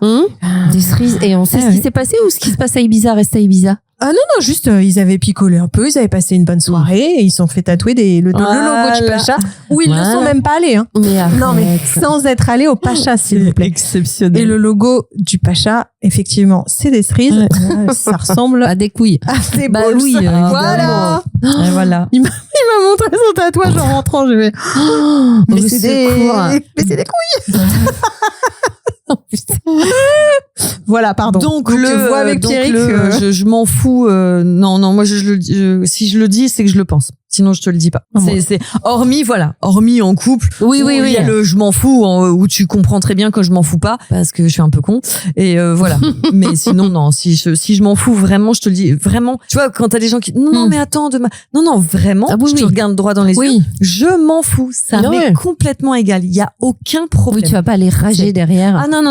Des cerises. Et on sait Ah ce qui oui. s'est passé ou ce qui se passe à Ibiza reste à Ibiza? Ah non, juste ils avaient picolé un peu, ils avaient passé une bonne soirée et ils se sont fait tatouer le logo du Voilà. Pacha où ils Voilà. ne sont même pas allés. Hein. Mais arrête. Non mais sans être allés au Pacha s'il vous plaît. Exceptionnel. Et le logo du Pacha, effectivement, c'est des cerises. Ça ressemble À des couilles. à des Bah balls. oui, Voilà. Et voilà. Il m'a montré son tatouage en rentrant. Je vais. Mais Au c'est des. secours. Mais c'est des couilles. Voilà, pardon. Donc je le vois avec donc Pierrick. je m'en fous. Non, moi si je le dis, c'est que je le pense. Sinon, je te le dis pas. Ah, moi. C'est hormis en couple. Oui, où oui, il oui. y a le je m'en fous où tu comprends très bien que je m'en fous pas parce que je suis un peu con et voilà. Mais sinon non, si je m'en fous vraiment, je te le dis vraiment. Tu vois quand t'as des gens qui non mais attends demain. Non vraiment, Ah oui, je te oui. regarde droit dans les Oui. yeux. Je m'en fous, ça Non, m'est ouais. complètement égal. Il y a aucun problème. Oui, tu vas pas aller rager C'est- derrière. Ah non.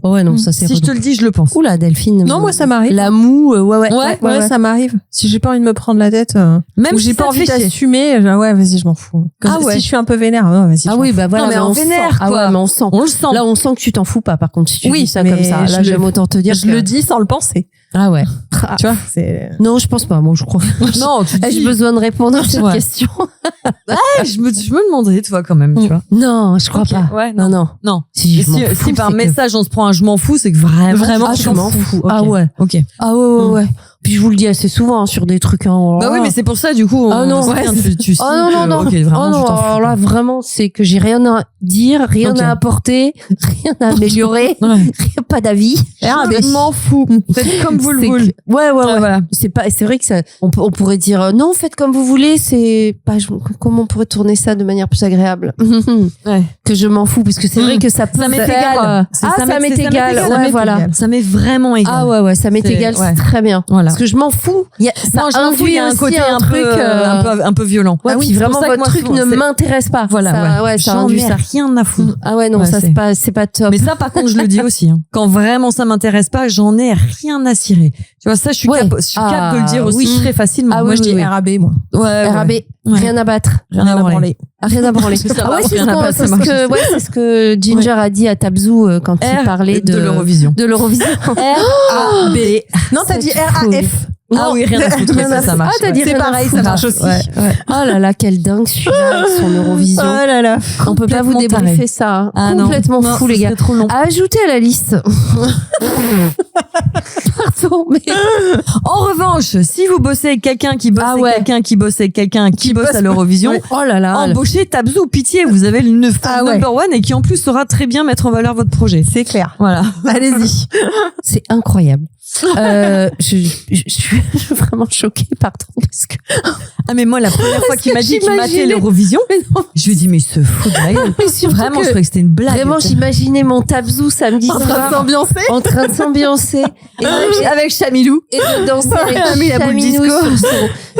Oh, ouais, non, ça c'est Si je te le dis, je le pense. Oula, Delphine. Non, moi ça m'arrive. La moue, ouais. Ouais, ça m'arrive. Si j'ai pas envie de me prendre la tête, Même ou si j'ai ça pas te fait envie chier. d'assumer, ouais, vas-y, je m'en fous. Ah ouais. Si je suis un peu vénère, ouais, vas-y. Ah je oui, m'en bah voilà. Non, mais en on sent. vénère, Ah quoi. ouais, mais on sent. On le sent. Là, on sent que tu t'en fous pas, par contre, si tu Oui, dis ça mais comme ça. Là, je j'aime autant te dire fous. Je que- le dis sans le penser. Ah ouais. Tu vois, c'est. Non, je pense pas. Moi, je crois. Non, tu Ai-je dis. besoin de répondre à cette Ouais. question? Je me demandais, toi, quand même, tu vois. Non, je crois Ok, pas. ouais, non. Non. Si, Et je m'en si, fous, si par c'est que- message on se prend un je m'en fous, c'est que vraiment, Ah, tu je t'en m'en fous. Ok. Ah ouais. Ok. Ah ouais. Puis je vous le dis assez souvent hein, sur des trucs. Hein, Bah oui, mais c'est pour ça, du coup, Ah non, sait ouais. bien, tu Oh non, signes non, que, non. ok, vraiment, Oh non, tu t'en fous. alors là, vraiment, c'est que j'ai rien à dire, rien Ok. à apporter, rien à améliorer, Ouais. rien, pas d'avis. Je m'en fous. Faites comme vous le C'est voulez. que- Ouais. Voilà. C'est vrai que ça, on pourrait dire, non, faites comme vous voulez, c'est pas, comment on pourrait tourner ça de manière plus agréable? Ouais. Que je m'en fous, parce que c'est vrai que ça peut Ça m'est faire, égal. ça m'est égal. Ouais, voilà. Ça m'est vraiment égal. Ah ouais, ça m'est C'est- égal, ouais. c'est très bien. Voilà. Parce que je m'en fous. Ça Non, je m'en fous, il y a un induit côté aussi un truc, peu, un peu violent. Ouais, Ah oui, puis c'est pour vraiment, ça que votre moi, truc souvent, ne c'est- m'intéresse pas. Voilà, ça, ouais, ça J'en induit ai ça. rien à foutre. Ah ouais, non, Ouais, ça, c'est- c'est pas top. Mais ça, par contre, je le dis aussi. Hein. Quand vraiment ça m'intéresse pas, j'en ai rien à cirer. Tu vois, ça, je suis Ouais. capable de le dire aussi oui. très facilement. Ah Moi, oui, je dis oui. RAB, moi. Ouais, RAB, rien à battre. Rien à branler. Ah, rien à branler. Ça Ah ouais, marche, c'est rien à battre, ça ce marche. que, ouais, c'est ce que Ginger a dit à Tabzou quand il parlait de l'Eurovision. de l'Eurovision. R-A-B. Non, t'as dit C'est RAF. Ah oui, rien à foutre. Rien à Ça marche. Ah, t'as dit C'est rien à pareil, ça foutre. marche aussi. Ouais, ouais. Oh là là, quel dingue celui-là avec son Eurovision. Oh là là. On peut pas vous complètement débriefer taré. ça. Hein. Ah non. Complètement Non, fou, ce les gars. serait trop long. À ajouter à la liste. Pardon, mais En revanche, si vous bossez avec quelqu'un qui bosse Ah avec ouais. quelqu'un qui bosse avec quelqu'un qui bosse à l'Eurovision, oh là là. embauchez Tabzou, pitié, vous avez le Ah ouais. number one et qui en plus saura très bien mettre en valeur votre projet. C'est clair. Voilà. Allez-y. C'est incroyable. Je suis vraiment choquée, pardon, parce que Ah, mais moi, la première fois qu'il m'a dit qu'il matait l'Eurovision, je lui ai dit, mais il se fout de ma gueule. Vraiment, je croyais que c'était une blague. Vraiment, j'imaginais mon Tabzou samedi soir. En train de s'ambiancer. Et avec Chamilou. Et de danser avec la boule Chaminou disco.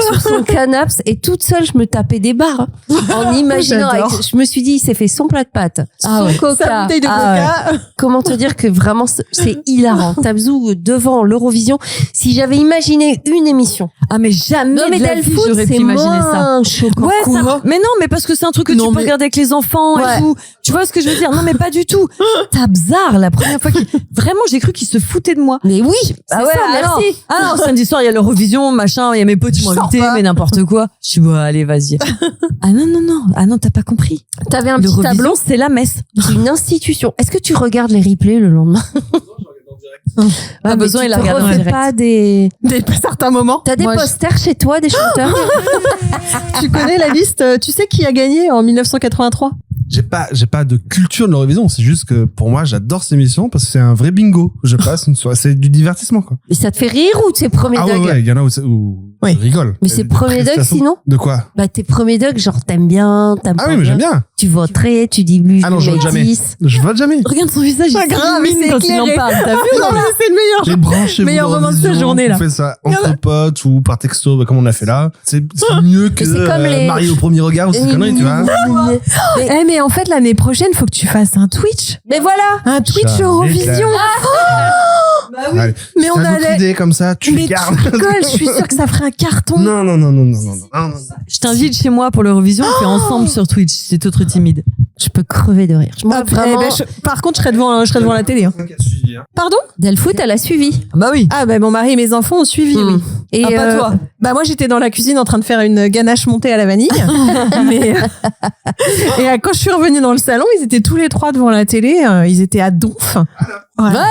sur son canapé. Et toute seule, je me tapais des barres. En imaginant. Je me suis dit, il s'est fait son plat de pâtes. Son coca. Sa bouteille de coca. Comment te dire que vraiment, c'est hilarant. Tabzou devant l'Eurovision. Si j'avais imaginé une émission. Ah, mais jamais non, mais de la vie, j'aurais pu imaginer ça. Choquant. Ouais, ça, mais non, mais parce que c'est un truc que tu peux regarder avec les enfants et tout. Tu vois ce que je veux dire? Non, mais pas du tout. Tabzar, la première fois vraiment, j'ai cru qu'il se foutait de moi. Mais oui, c'est ça, merci. merci. Ah non, samedi soir, il y a l'Eurovision, machin, il y a mes potes qui m'ont invité, mais n'importe quoi. Je suis bon, allez, vas-y. Ah non. Ah non, t'as pas compris. T'avais un petit tableau. C'est la messe. C'est une institution. Est-ce que tu regardes les replays le lendemain? Pas besoin, il a regardé en direct. Pas des certains moments. T'as des posters chez toi, des chanteurs? Tu connais la liste? Tu sais qui a gagné en 1983? J'ai pas de culture de l'Eurovision. C'est juste que pour moi, j'adore cette émission parce que c'est un vrai bingo. Je passe une soirée, c'est du divertissement, quoi. Mais ça te fait rire ou tes premiers dogs? Ouais, il y en a où oui. je rigole. Mais c'est premier dogs sinon? De quoi? Bah, tes premiers dogs, genre, t'aimes bien, Ah oui, mais j'aime bien. Tu voterais, tu dis lui. Ah non, je vote jamais. Je vote jamais. Regarde son visage, pas il grave, mais quand il en parle. T'as vu? Non, mais c'est le meilleur. Les branchez-vous meilleur moment de sa journée, là. On fait ça entre potes ou par texto, comme on a fait là. C'est mieux que marié au premier regard ou ces conneries, tu vois. Mais en fait, l'année prochaine, faut que tu fasses un Twitch. Mais voilà! Un Twitch Eurovision. Bah oui. Allez, mais on a d'autres idées comme ça, tu les gardes. Tu rigoles, je suis sûre que ça ferait un carton. Non. Je t'invite chez moi pour l'Eurovision, on fait ensemble sur Twitch, si t'es trop timide. Je peux crever de rire. Moi, vraiment. Par contre, je serais devant la télé. Hein. Pardon? Delfoot, elle a suivi. Bah oui. Ah, mon mari et mes enfants ont suivi, oui. Et pas toi. Bah moi, j'étais dans la cuisine en train de faire une ganache montée à la vanille. Et quand je suis revenue dans le salon, ils étaient tous les trois devant la télé. Ils étaient à donf. Voilà.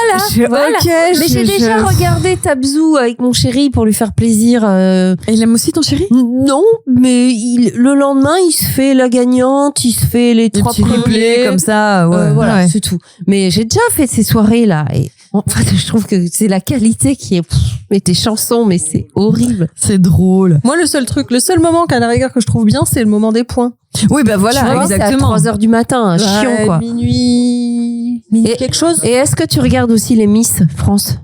Okay, mais j'ai déjà regardé Tabzou avec mon chéri pour lui faire plaisir. Et il aime aussi ton chéri? Non, mais le lendemain, il se fait la gagnante, il se fait les trois premiers comme ça. Voilà, c'est tout. Mais j'ai déjà fait ces soirées là et en fait, je trouve que c'est la qualité qui est. Mais tes chansons, mais c'est horrible. C'est drôle. Moi, le seul moment qu'à la rigueur que je trouve bien, c'est le moment des points. Oui, bah voilà, tu vois, exactement. C'est à 3h du matin, chiant quoi. Minuit quelque chose. Et est-ce que tu regardes aussi les Miss France?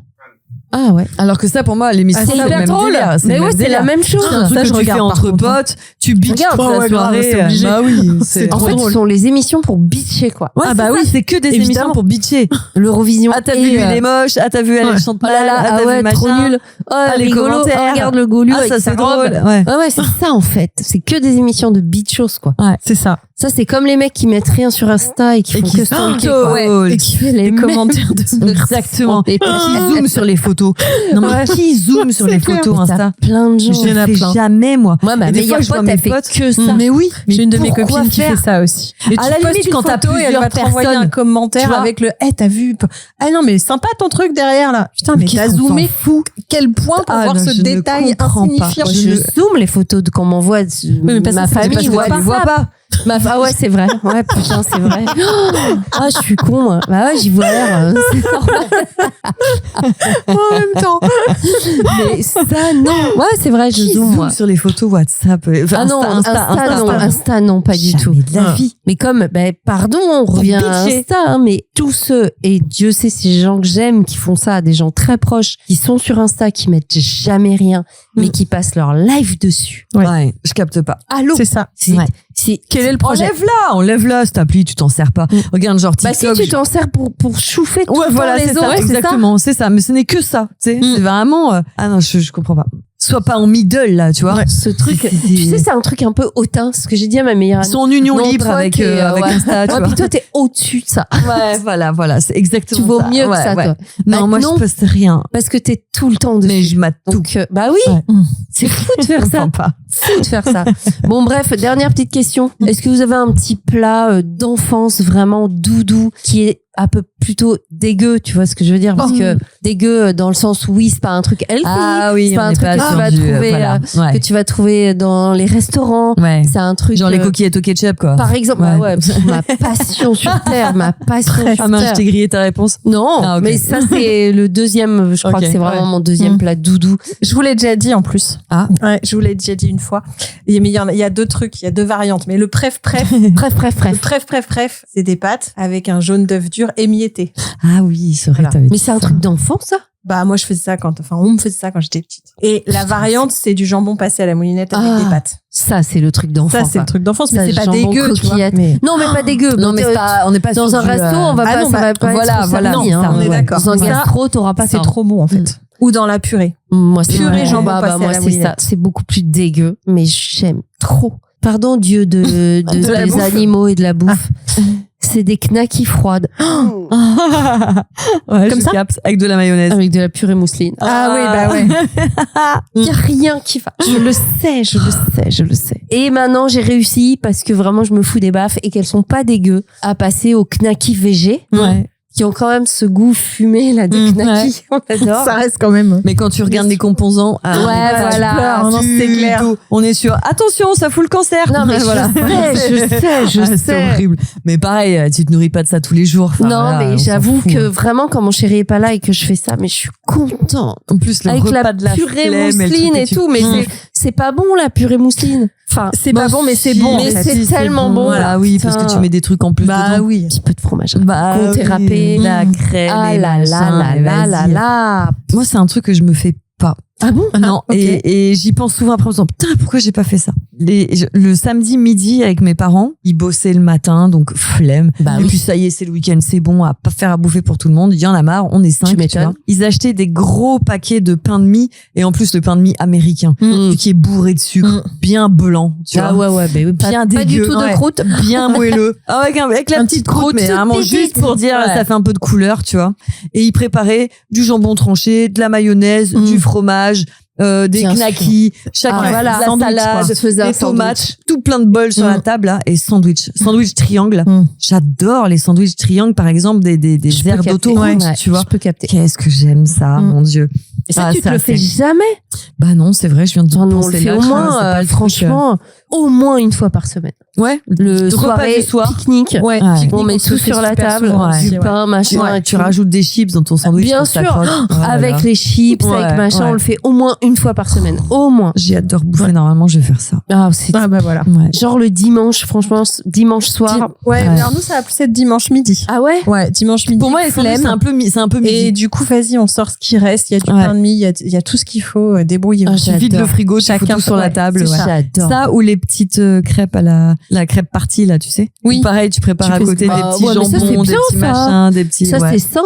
Ah ouais. Alors que ça, pour moi, l'émission, c'est le même drôle. délire. Mais ouais, c'est la même chose. C'est un truc que tu fais entre potes, tu bitches toute la soirée. C'est obligé. Bah oui, c'est en fait, ce sont les émissions pour bitcher, quoi. Ouais, bah oui, c'est que des émissions pour bitcher. L'Eurovision. Ah, t'as vu, elle est moche. Ah, t'as vu, elle chante mal. Ah ouais, trop nul. Oh, les rigolo. commentaires. Regarde le Golu. Ah, ça, c'est drôle. Ouais, c'est ça, en fait. C'est que des émissions de bitchos, quoi. Ouais, c'est ça. Ça, c'est comme les mecs qui mettent rien sur Insta et qui font que stalker, quoi. Et qui fait les commentaires de exactement. Et qui zooment sur les photos. Non, mais qui zoome sur les photos Insta? Plein de gens. Je ne fais jamais, moi. Moi, ma meilleure pote, elle fait que ça. Mais oui. J'ai une de mes copines qui fait ça aussi. Et à la limite, quand t'as photo et elle va te renvoyer un commentaire avec le t'as vu? Ah non, mais sympa ton truc derrière, là. Putain, mais t'as zoomé fou. Quel point pour voir ce détail insignifiant. Je zoome les photos qu'on m'envoie de ma famille. Elle voit pas. Ah ouais, c'est vrai. Ouais, putain, c'est vrai. Ah, je suis con, moi. Bah ouais, j'y vois l'air. C'est normal. En même temps. Mais ça, non. Ouais, c'est vrai, je zoome, moi. Sur les photos WhatsApp. Enfin, ah non, Insta, non, pas du tout. De la vie. Mais comme, pardon, on revient à Insta, hein, mais tous ceux, et Dieu sait ces gens que j'aime qui font ça, des gens très proches, qui sont sur Insta, qui mettent jamais rien, mais qui passent leur live dessus. Ouais, je capte pas. Allô? C'est ça. Quel est le projet? Enlève-la, cette appli, tu t'en sers pas. Regarde, genre TikTok. Si tu t'en sers pour chauffer tout le temps les autres. Exactement, c'est ça. Mais ce n'est que ça. C'est vraiment, ah non, je comprends pas. Sois pas en middle, là, tu vois. Ce truc, tu sais, c'est un truc un peu hautain, ce que j'ai dit à ma meilleure amie. Ils sont en union libre avec Insta, tu vois. Puis toi, t'es au-dessus de ça. Ouais, voilà, c'est exactement ça. Tu vaux mieux que ça, toi. Non, moi, je poste rien. Parce que t'es tout le temps dessus. Mais je mate tout. Bah oui. C'est fou de faire ça. Fou de faire ça. Bon, bref, dernière petite question. Est-ce que vous avez un petit plat d'enfance vraiment doudou qui est un peu plutôt dégueu, tu vois ce que je veux dire, parce que dégueu dans le sens où oui, c'est pas un truc healthy, c'est pas un truc que tu vas trouver que tu vas trouver dans les restaurants, c'est un truc genre les coquillettes au ketchup quoi. Par exemple, ma passion sur terre, ma passion sur terre. Ah mince, je t'ai grillé ta réponse. Non, mais ça c'est le deuxième, je crois que c'est vraiment mon deuxième plat doudou. Je vous l'ai déjà dit en plus. Ah. Ouais, je vous l'ai déjà dit une fois. Mais il y a 2 trucs, il y a 2 variantes. Mais le préf, c'est des pâtes avec un jaune d'œuf dur émietté. Ah oui, c'est vrai. Voilà. Mais c'est un truc d'enfant, ça? Bah, moi, je faisais ça on me faisait ça quand j'étais petite. Et la variante, c'est du jambon passé à la moulinette avec des pâtes. Ça, c'est le truc d'enfant. Ça, c'est le truc d'enfance, mais ça, c'est pas dégueu, tu vois. Mais... Non, mais pas dégueu. Non, mais on n'est pas dans un resto, on va pas, ça va pas être voilà, on est d'accord. Dans un gastro, t'auras pas ça. C'est trop bon, en fait. Ou dans la purée. Moi, c'est purée jambon passé à la c'est moulinette. ça. C'est beaucoup plus dégueu, mais j'aime trop. Pardon, Dieu des animaux et de la bouffe. C'est des knackis froides. Ouais, comme ça, avec de la mayonnaise. Avec de la purée mousseline. Ah oui, bah ouais. Il y a rien qui va. Je le sais. Et maintenant, j'ai réussi, parce que vraiment, je me fous des baffes et qu'elles sont pas dégueu, à passer aux knackis végé. Ouais. Qui ont quand même ce goût fumé, là, des knackis. On adore. Ça reste quand même. Mais quand tu regardes les composants, voilà. C'est clair. On est sûr. Attention, ça fout le cancer. Non, mais voilà. je sais. C'est horrible. Mais pareil, tu te nourris pas de ça tous les jours. Enfin, non, voilà, mais j'avoue que vraiment, quand mon chéri est pas là et que je fais ça, mais je suis contente. En plus, le avec repas la de la purée flemme mousseline et tout, mais c'est pas bon, la purée mousseline. Enfin, c'est pas bon, mais c'est bon. Mais c'est tellement bon. Voilà, oui, parce que tu mets des trucs en plus dedans. Oui. Un petit peu de fromage. Comté râpé. La crème. Ah là là là. Moi, c'est un truc que je me fais pas. Ah bon? Non, okay. et j'y pense souvent après en me disant, putain, pourquoi j'ai pas fait ça? Le samedi midi avec mes parents, ils bossaient le matin, donc flemme. Bah et oui. puis ça y est, c'est le week-end, c'est bon, à pas faire à bouffer pour tout le monde. Il y en a marre, on est 5. Tu m'étonnes. Ils achetaient des gros paquets de pain de mie, et en plus le pain de mie américain, qui est bourré de sucre, bien blanc, tu vois. Ouais, bah oui. Bien pas du dégueu. tout de croûte. Bien moelleux. avec la petite croûte, mais vraiment juste pour dire, ça fait un peu de couleur, tu vois. Et ils préparaient du jambon tranché, de la mayonnaise, du fromage, des knackis, chacun voilà, la salade, des tomates, tout plein de bols sur la table là, et sandwich triangle. J'adore les sandwichs triangle, par exemple des aires d'autoroute, tu vois. Je peux capter. Qu'est-ce que j'aime ça, mon Dieu. Et ça, tu te le fais jamais? Bah non, c'est vrai, je viens de on penser le fait là. au moins, franchement, au moins une fois par semaine. Ouais. Le soirée, pique-nique. Ouais. On met tout sur la table, du pain, machin. Tu rajoutes des chips dans ton sandwich. Bien sûr. Avec les chips, avec machin, on le fait au moins une fois par semaine. Au moins. J'adore bouffer, normalement, je vais faire ça. Ah bah voilà. Genre le dimanche, franchement, dimanche soir. Alors nous, ça va plus être dimanche midi. Ah ouais? Ouais, dimanche midi. Pour moi, c'est un peu midi. Et du coup, vas-y, on sort ce qui reste. Il y a du pain de mie, il y a tout ce qu'il faut. Débrouillez-vous. Tu vides le frigo, tu fous tout sur la table. J'adore. Ça ou les petites crêpes à la crêpe partie, là, tu sais. Oui. Ou pareil, tu prépares à côté des petits jambons, des petits machins, des petits. Ça, c'est sain.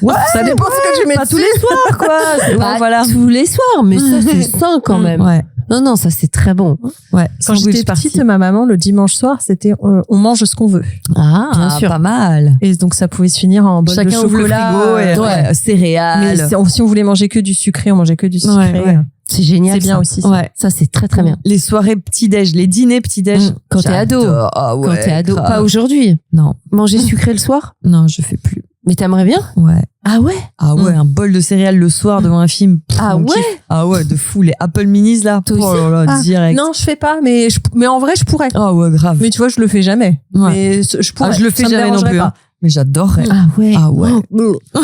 Ouais, ça dépend ce que tu mets pas tous les soirs, quoi. Bah, voilà. Tous les soirs, mais ça, c'est sain quand même. Ouais. Non, ça, c'est très bon. Ouais. Quand j'étais petite, ma maman, le dimanche soir, c'était on mange ce qu'on veut. Ah, bien sûr. Pas mal. Et donc, ça pouvait se finir en bol de chocolat. Chacun ouvre le frigo et céréales. Mais si on voulait manger que du sucré, on mangeait que du sucré. Ouais. C'est génial. C'est bien aussi. Ça. Ouais. Ça, c'est très, très bien. Les soirées petit-déj, les dîners petit-déj. Quand t'es ado. Ah ouais, quand t'es ado. grave. Pas aujourd'hui. Non. Manger sucré le soir? Non, je fais plus. Mais t'aimerais bien? Ouais. Ah ouais? Ah ouais, un bol de céréales le soir devant un film. Ah ouais? Ah ouais, de fou. Les Apple Minis là. Toi aussi? Oh là là, direct. Non, je fais pas, mais en vrai, je pourrais. Ah ouais, grave. Mais tu vois, je le fais jamais. Ouais. Mais je pourrais. Je le fais Ça me jamais non dérangerait plus. pas. Hein. Mais j'adorerais. Ah ouais. Ah ouais.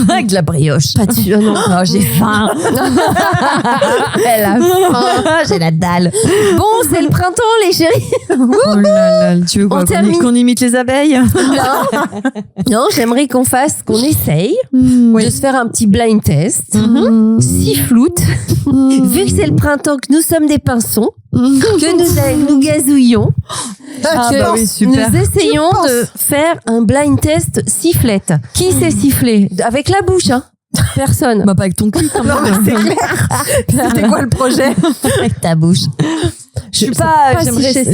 Avec de la brioche. Pas de... non. Oh, j'ai faim. Elle a faim. J'ai la dalle. Bon, c'est le printemps, les chéris. Oh là là, tu veux quoi, qu'on imite les abeilles? Non, j'aimerais qu'on essaye de se faire un petit blind test. Siffloute. Vu que c'est le printemps, que nous sommes des pinsons, que nous gazouillons, que oui, super. nous essayons de faire un blind test sifflette. Qui sait siffler? Avec la bouche, hein. Personne. Bah, pas avec ton cul, quand même. C'est clair. C'était quoi le projet? Avec ta bouche. Je suis pas, je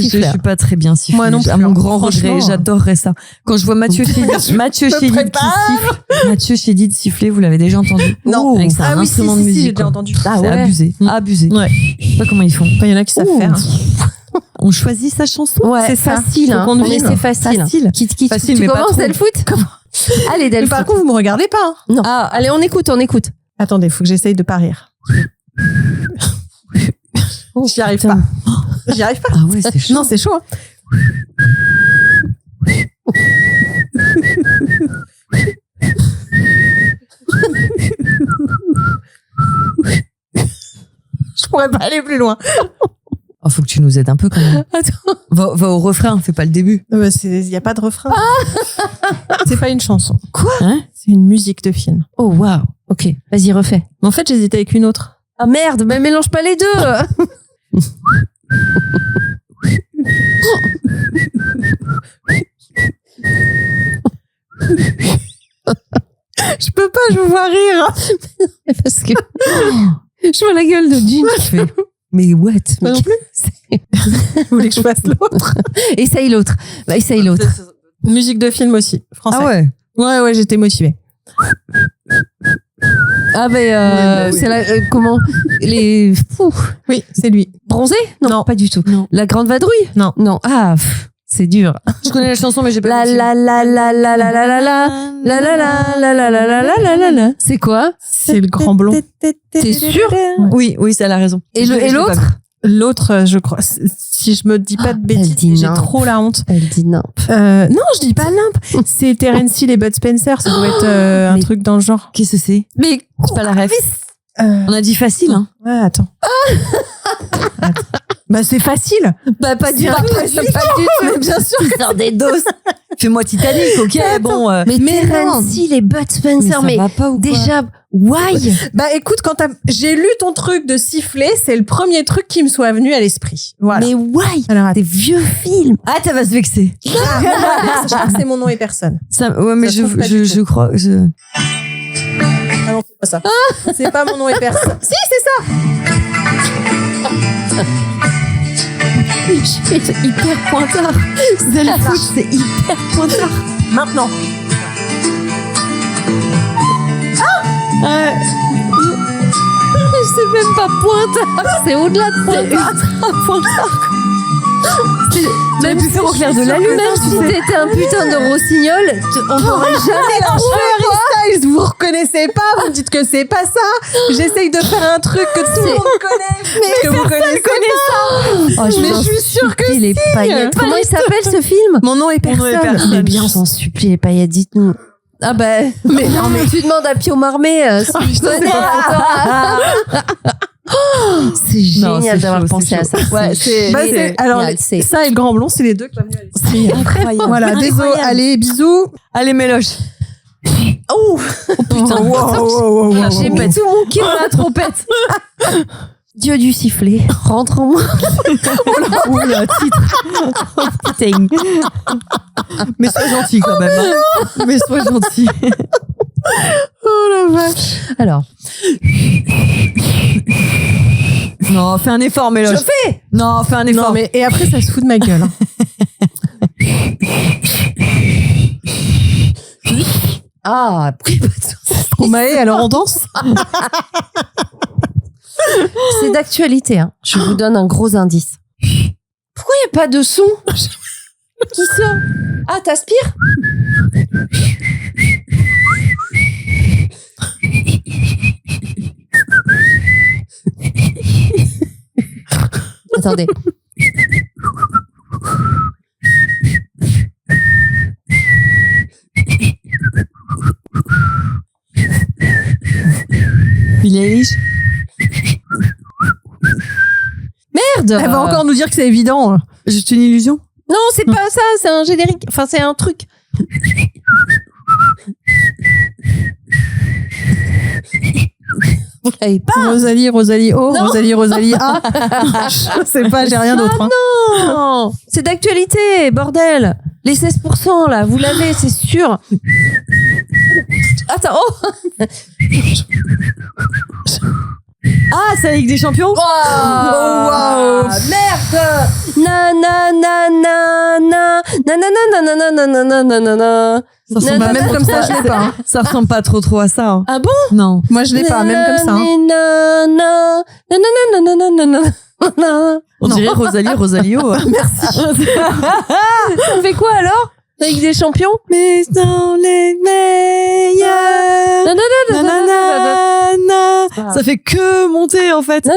suis pas très bien sifflée. Moi non plus. À mon grand Franchement. regret, j'adorerais ça. Quand je vois Mathieu Chédid siffler, vous l'avez déjà entendu? Non. Avec ça, un instrument de musique. J'ai déjà entendu. C'est abusé. Abusé. Ouais. Je sais pas comment ils font. Il y en a qui savent faire. On choisit sa chanson. Ouais, c'est ça. facile. Faut Hein. qu'on devine. C'est facile. Facile. Facile, Facile, tu mais pas commences trop. à le foot? Allez, Mais Delphine. par contre, vous me regardez pas. Hein. Non. Allez, on écoute. Attendez, faut que j'essaye de pas rire. J'y arrive Putain. pas. J'y arrive pas. Ah ouais, c'est chaud. Non, c'est chaud. Hein. Je pourrais pas aller plus loin. Oh, faut que tu nous aides un peu quand même. Attends. Va au refrain, fais pas le début. Il y a pas de refrain. C'est pas une chanson. Quoi? Hein? C'est une musique de film. Oh, waouh. Ok. Vas-y, refais. Mais en fait, j'hésitais avec une autre. Ah merde, mais mélange pas les deux. Je peux pas, je vous vois rire. Parce que je vois la gueule de Jean qui fait. Mais what? Moi non plus. Vous voulez que je fasse l'autre? Essaye l'autre. Bah, essaye l'autre. Musique de film aussi, français. Ah ouais. Ouais, j'étais motivée. Ah mais bah oui. c'est la comment les Oui, c'est lui. bronzés non, pas du tout. Non. La grande vadrouille Non. Ah c'est dur. Je connais la chanson, mais j'ai pas La le la la la la la la la la la la la la la la la la la la. C'est quoi? C'est le grand blond. T'es sûr? Oui, ça elle a raison. Et Je l'ai pas l'autre? vu. L'autre, je crois, si je me dis pas de elle bêtises, dit j'ai non. trop la honte. Elle dit non. Non, je dis pas nimp. C'est Terence Hill et Bud Spencer. Ça doit être un Mais- truc dans le genre. Qu'est-ce que c'est? Mais C'est pas la ref. Euh, On a dit facile, hein. Ouais, attends. Attends. Bah, c'est facile. bah pas du C'est tout. pas facile. Mais bien sûr. Tu sors des doses. Fais-moi Titanic, ok, bon. Mais Mais Terence Hill et Bud Spencer, mais ça va pas ou quoi? déjà why? Bah, écoute, j'ai lu ton truc de siffler, c'est le premier truc qui me soit venu à l'esprit. Voilà. Mais why? Alors, Des vieux films. Ah, t'as va se vexer. je crois que c'est mon nom et personne. Ça, ouais, mais Ça se trouve pas du tout. je crois. Ah non, c'est pas ça. C'est pas mon nom et personne. Si, c'est ça. C'est hyper pointard. C'est hyper pointard. Maintenant. C'est même pas pointard, c'est au-delà de pointard. Pointard. T'aurais pu faire au clair de la lune. Même si t'étais un putain de rossignol, on t'aurait jamais trouvé. Harry Styles, vous reconnaissez pas, vous me dites que c'est pas ça. J'essaye de faire un truc que tout le monde connaît, mais que vous connaissez pas. Oh, Mais je suis sûre que les paillettes. Comment il s'appelle ce film? Mon nom est personne. Mais bien, s'en supplie, les paillettes, dites-nous. Ah ben, mais non, mais tu demandes à Pio Marmé s'il connaît. C'est Non, génial c'est d'avoir chaud, pensé c'est à ça. chaud. Ouais, c'est Bah, alors, c'est ça et le grand blond, c'est les deux qui m'ont venu à l'esprit. Incroyable. Voilà, désolé. Allez, bisous. Allez, Méloche. Oh, Putain. j'ai mis tout mon cul dans la trompette. Dieu du sifflet, rentre en moi. Oula, titre. Oh, putain. Mais sois gentil quand même. Hein. Mais sois gentil. Oh la vache. Alors, Non, fais un effort, Méloche. je fais. Non, fais un effort. Non, mais, et après, ça se fout de ma gueule. Hein. Ah, pris pas de sauce. Maë, alors on danse? C'est d'actualité. Hein. Je vous donne un gros indice. Pourquoi il n'y a pas de son? Qui ça? Ah, t'aspires? Attendez. Billie Eilish. Merde! Elle va encore nous dire que c'est évident. Juste une illusion. Non, c'est pas ça, c'est un générique. Enfin, c'est un truc. Vous l'avez pas? Rosalie, oh, Non. Rosalie, ah. Je sais pas, j'ai rien d'autre. Hein. Non! C'est d'actualité, bordel! Les 16%, là, vous l'avez, c'est sûr. Attends, oh! Ah, c'est la Ligue des Champions. Wow! Merde! Na na na na na na na na na na na na na na na. Ça ressemble Bah, pas même trop comme ça, trop je l'ai pas. Hein. Ça ressemble pas trop à ça. Hein. Ah bon? Non. Moi, je l'ai pas, même comme ça. Hein. Na na na na na na na na na. On dirait Rosalie, Rosalio. Ça fait quoi alors? La Ligue des Champions? Mais sont les meilleurs. Nanana. Ça fait que monter en fait. Non.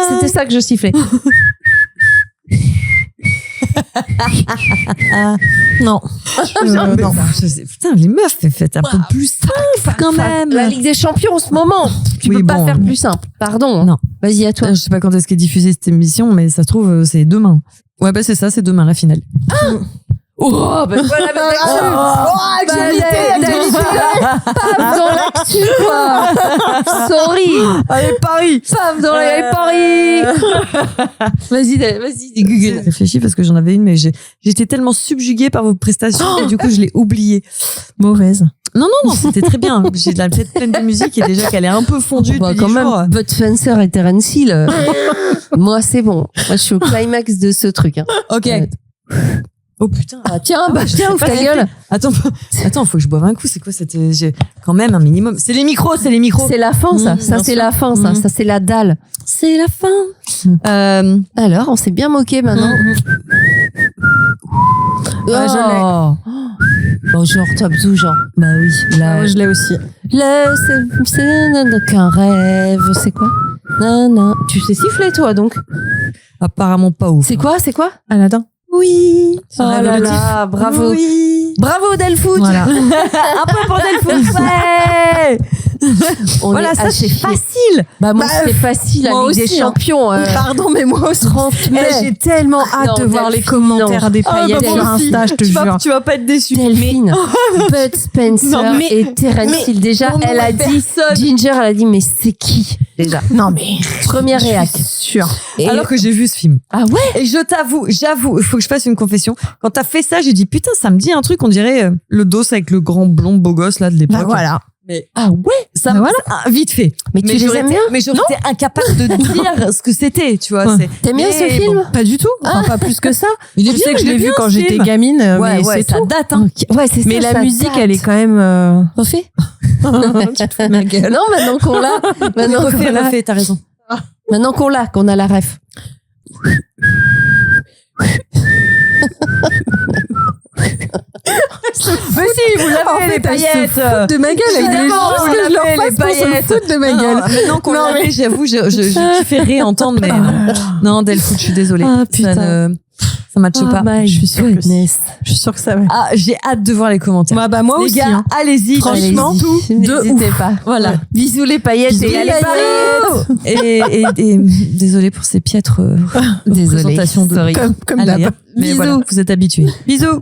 C'était ça que je sifflais. Non. Non. Putain, les meufs, faites un peu plus simple quand même. La Ligue des Champions en ce moment. Tu peux pas faire plus simple. Pardon. Non. Vas-y, à toi. Je sais pas quand est-ce qu'est diffusée cette émission, mais ça se trouve, c'est demain. Ouais, bah c'est ça, c'est demain la finale. Oh, bah voilà, paf dans l'actu, quoi. Sorry. Allez, Paris. Paf dans la Paris. Vas-y, Google. J'ai réfléchi parce que j'en avais une, mais j'étais tellement subjuguée par vos prestations que du coup, je l'ai oubliée. Mauvaise. Non, c'était très bien. J'ai de la tête pleine de musique et déjà qu'elle est un peu fondue depuis quand des jours. même, Bud Spencer et Terence Hill. Moi, c'est bon. Moi, je suis au climax de ce truc. Hein. Ok. Oh putain. Ah, tiens, ouvre ta pas gueule. Attends, faut que je boive un coup. C'est quoi cette, j'ai quand même un minimum. C'est les micros. C'est la fin, ça. Ça, c'est la fin, ça. Ça, c'est la dalle. C'est la fin. Alors, on s'est bien moqué maintenant. Bonjour, Top Zou, Jean. Bah oui. Là, je l'ai aussi. C'est qu'un rêve. C'est quoi? Non. Tu sais siffler, toi, donc? Apparemment pas ouf. C'est quoi? Aladdin. Oui. Oh là là, bravo. Oui. Bravo, Delfoot. Voilà. Un peu pour Delphine. Ouais. Voilà, ça c'est facile. Bah moi c'est facile, la moi Ligue des aussi, Champions. Pardon, mais moi aussi. 30 mai. J'ai tellement hâte de voir les commentaires des paillettes sur Insta, je te jure. Tu vas pas être déçu. Delphine, Bud Spencer et Terence Hill. Déjà, elle a dit, Ginger, elle a dit, mais c'est qui déjà? Non mais Première réac. sûr. Alors que j'ai vu ce film. Ah ouais? Et j'avoue, il faut que je fasse une confession. Quand t'as fait ça, j'ai dit putain, ça me dit un truc, on dirait le dos avec le grand blond beau gosse là de l'époque. Bah voilà. Mais ah ouais, ça me vite fait. Mais tu les aimes bien? Mais j'aurais été incapable de dire ce que c'était, tu vois. Ouais. T'aimes bien ce film? Pas du tout. Enfin, pas plus que ça. Il est Je bien, sais que je il est l'ai vu bien, quand ce j'étais film. gamine, mais Ouais, c'est ça tout. date. Hein. Ouais, c'est ça. Mais la ça musique, date. elle est quand même. Refais. Tu te fous de ma gueule. Non, maintenant qu'on l'a, Refais, t'as raison. Maintenant qu'on a la ref. Mais si, vous l'avez, les paillettes. De ma gueule, avec les gens, parce que je leur fasse pour se foutre de ma gueule. Maintenant qu'on l'avait, j'avoue, je kifferais entendre, mais non, Delfoot, je suis désolée. Ah, putain. Ça matche pas. Je suis sûre que Je suis sûre que ça va. Ah, j'ai hâte de voir les commentaires. Bah moi les aussi. gars, allez-y, Franchement, allez-y. N'hésitez pas. Voilà. Bisous les paillettes Bisous, et les paillettes. Et désolée pour ces piètres Désolée. représentations de. Comme Allez, d'hab. mais Bisous. voilà, vous êtes habitués. Bisous.